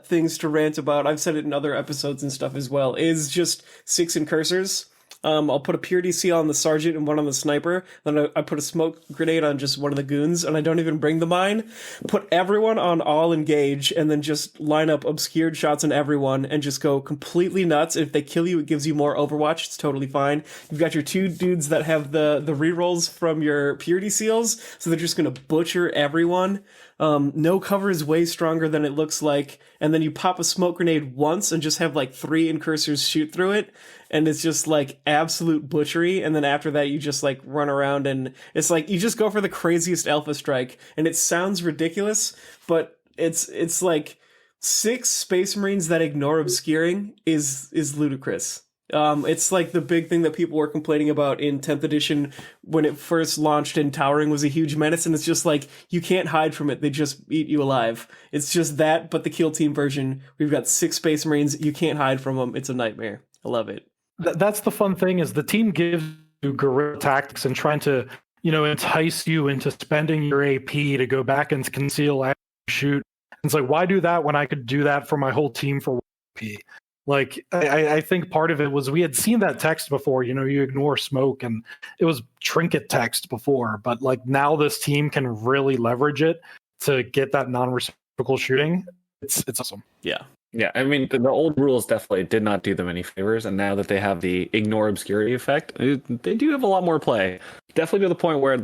things to rant about, I've said it in other episodes and stuff as well, is just 6 incursors. I'll put a purity seal on the sergeant and one on the sniper. Then I put a smoke grenade on just one of the goons, and I don't even bring the mine. Put everyone on all engage, and then just line up obscured shots on everyone, and just go completely nuts. If they kill you, it gives you more Overwatch. It's totally fine. You've got your 2 dudes that have the rerolls from your purity seals, so they're just gonna butcher everyone. No cover is way stronger than it looks like, and then you pop a smoke grenade once and just have like 3 incursors shoot through it, and it's just like absolute butchery. And then after that you just like run around, and it's like you just go for the craziest alpha strike, and it sounds ridiculous, but it's like 6 Space Marines that ignore obscuring is ludicrous. It's like the big thing that people were complaining about in 10th edition when it first launched, and Towering was a huge menace, and it's just like, you can't hide from it, they just eat you alive. It's just that, but the Killteam version. We've got 6 Space Marines, you can't hide from them, it's a nightmare. I love it. That's the fun thing, is the team gives you guerrilla tactics and trying to, entice you into spending your AP to go back and conceal and shoot. It's like, why do that when I could do that for my whole team for AP? Like, I think part of it was we had seen that text before, you ignore smoke, and it was trinket text before, but like now this team can really leverage it to get that non-reciprocal shooting. it's awesome. Yeah. Yeah, I mean, the old rules definitely did not do them any favors, and now that they have the ignore obscurity effect, they do have a lot more play. Definitely to the point where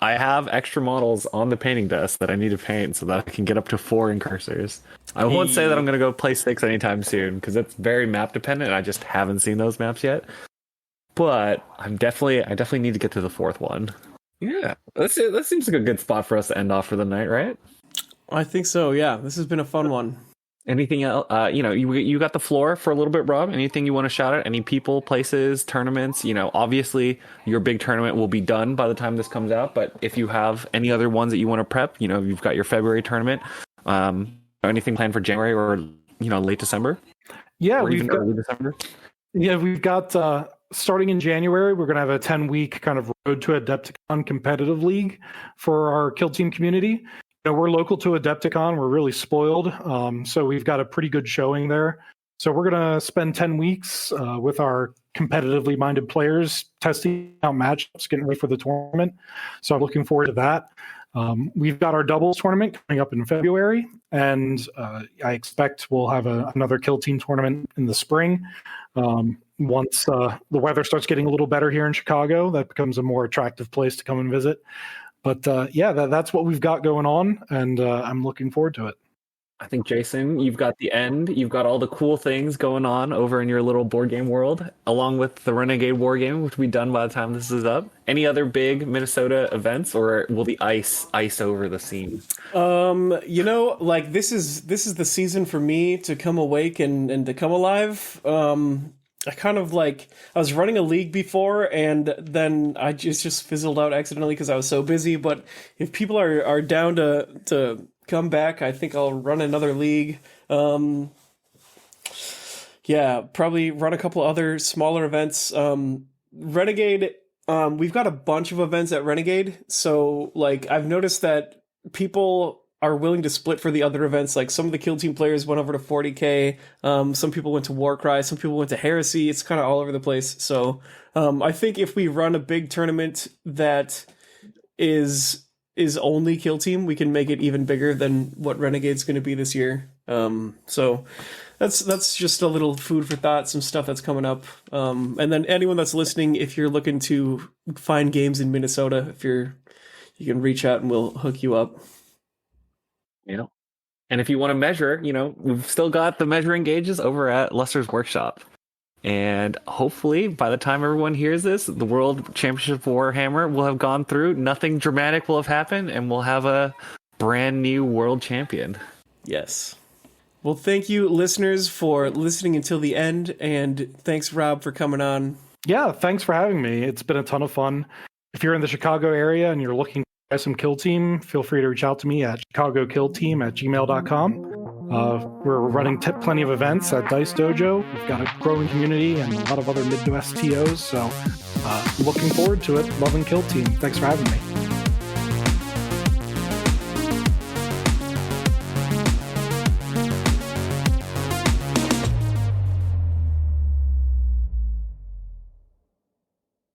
I have extra models on the painting desk that I need to paint so that I can get up to 4 incursors. I won't say that I'm going to go play 6 anytime soon, because it's very map dependent, and I just haven't seen those maps yet. But I definitely need to get to the 4th one. Yeah, that seems like a good spot for us to end off for the night, right? I think so, yeah. This has been a fun one. Anything else? You got the floor for a little bit, Rob. Anything you want to shout out? Any people, places, tournaments? Obviously your big tournament will be done by the time this comes out. But if you have any other ones that you want to prep, you've got your February tournament. Anything planned for January or late December? Yeah, or even early December. Yeah, we've got starting in January. We're going to have a 10-week kind of road to Adepticon competitive league for our Killteam community. We're local to Adepticon. We're really spoiled. So we've got a pretty good showing there. So we're going to spend 10 weeks with our competitively minded players, testing out matchups, getting ready for the tournament. So I'm looking forward to that. We've got our doubles tournament coming up in February, and I expect we'll have another Killteam tournament in the spring. Once the weather starts getting a little better here in Chicago, that becomes a more attractive place to come and visit. But that's what we've got going on, and I'm looking forward to it. I think, Jason, you've got the end. You've got all the cool things going on over in your little board game world, along with the Renegade War Game, which will be done by the time this is up. Any other big Minnesota events, or will the ice over the scene? This is the season for me to come awake and to come alive. I kind of I was running a league before, and then I just fizzled out accidentally because I was so busy. But if people are down to come back, I think I'll run another league. Probably run a couple other smaller events. Renegade, we've got a bunch of events at Renegade, so I've noticed that people are willing to split for the other events. Like some of the Killteam players went over to 40K. Some people went to Warcry. Some people went to Heresy. It's kind of all over the place. So I think if we run a big tournament that is only Killteam, we can make it even bigger than what Renegade's going to be this year. So that's just a little food for thought, some stuff that's coming up. And then anyone that's listening, if you're looking to find games in Minnesota, you can reach out and we'll hook you up. And if you want to measure, we've still got the measuring gauges over at Lester's Workshop. And hopefully, by the time everyone hears this, the World Championship Warhammer will have gone through. Nothing dramatic will have happened, and we'll have a brand new world champion. Yes. Well, thank you, listeners, for listening until the end. And thanks, Rob, for coming on. Yeah, thanks for having me. It's been a ton of fun. If you're in the Chicago area and you're looking for some Killteam, feel free to reach out to me at chicagokillteam@gmail.com. We're running plenty of events at Dice Dojo. We've got a growing community and a lot of other Midwest TOs, so looking forward to it. Loving Killteam. Thanks for having me.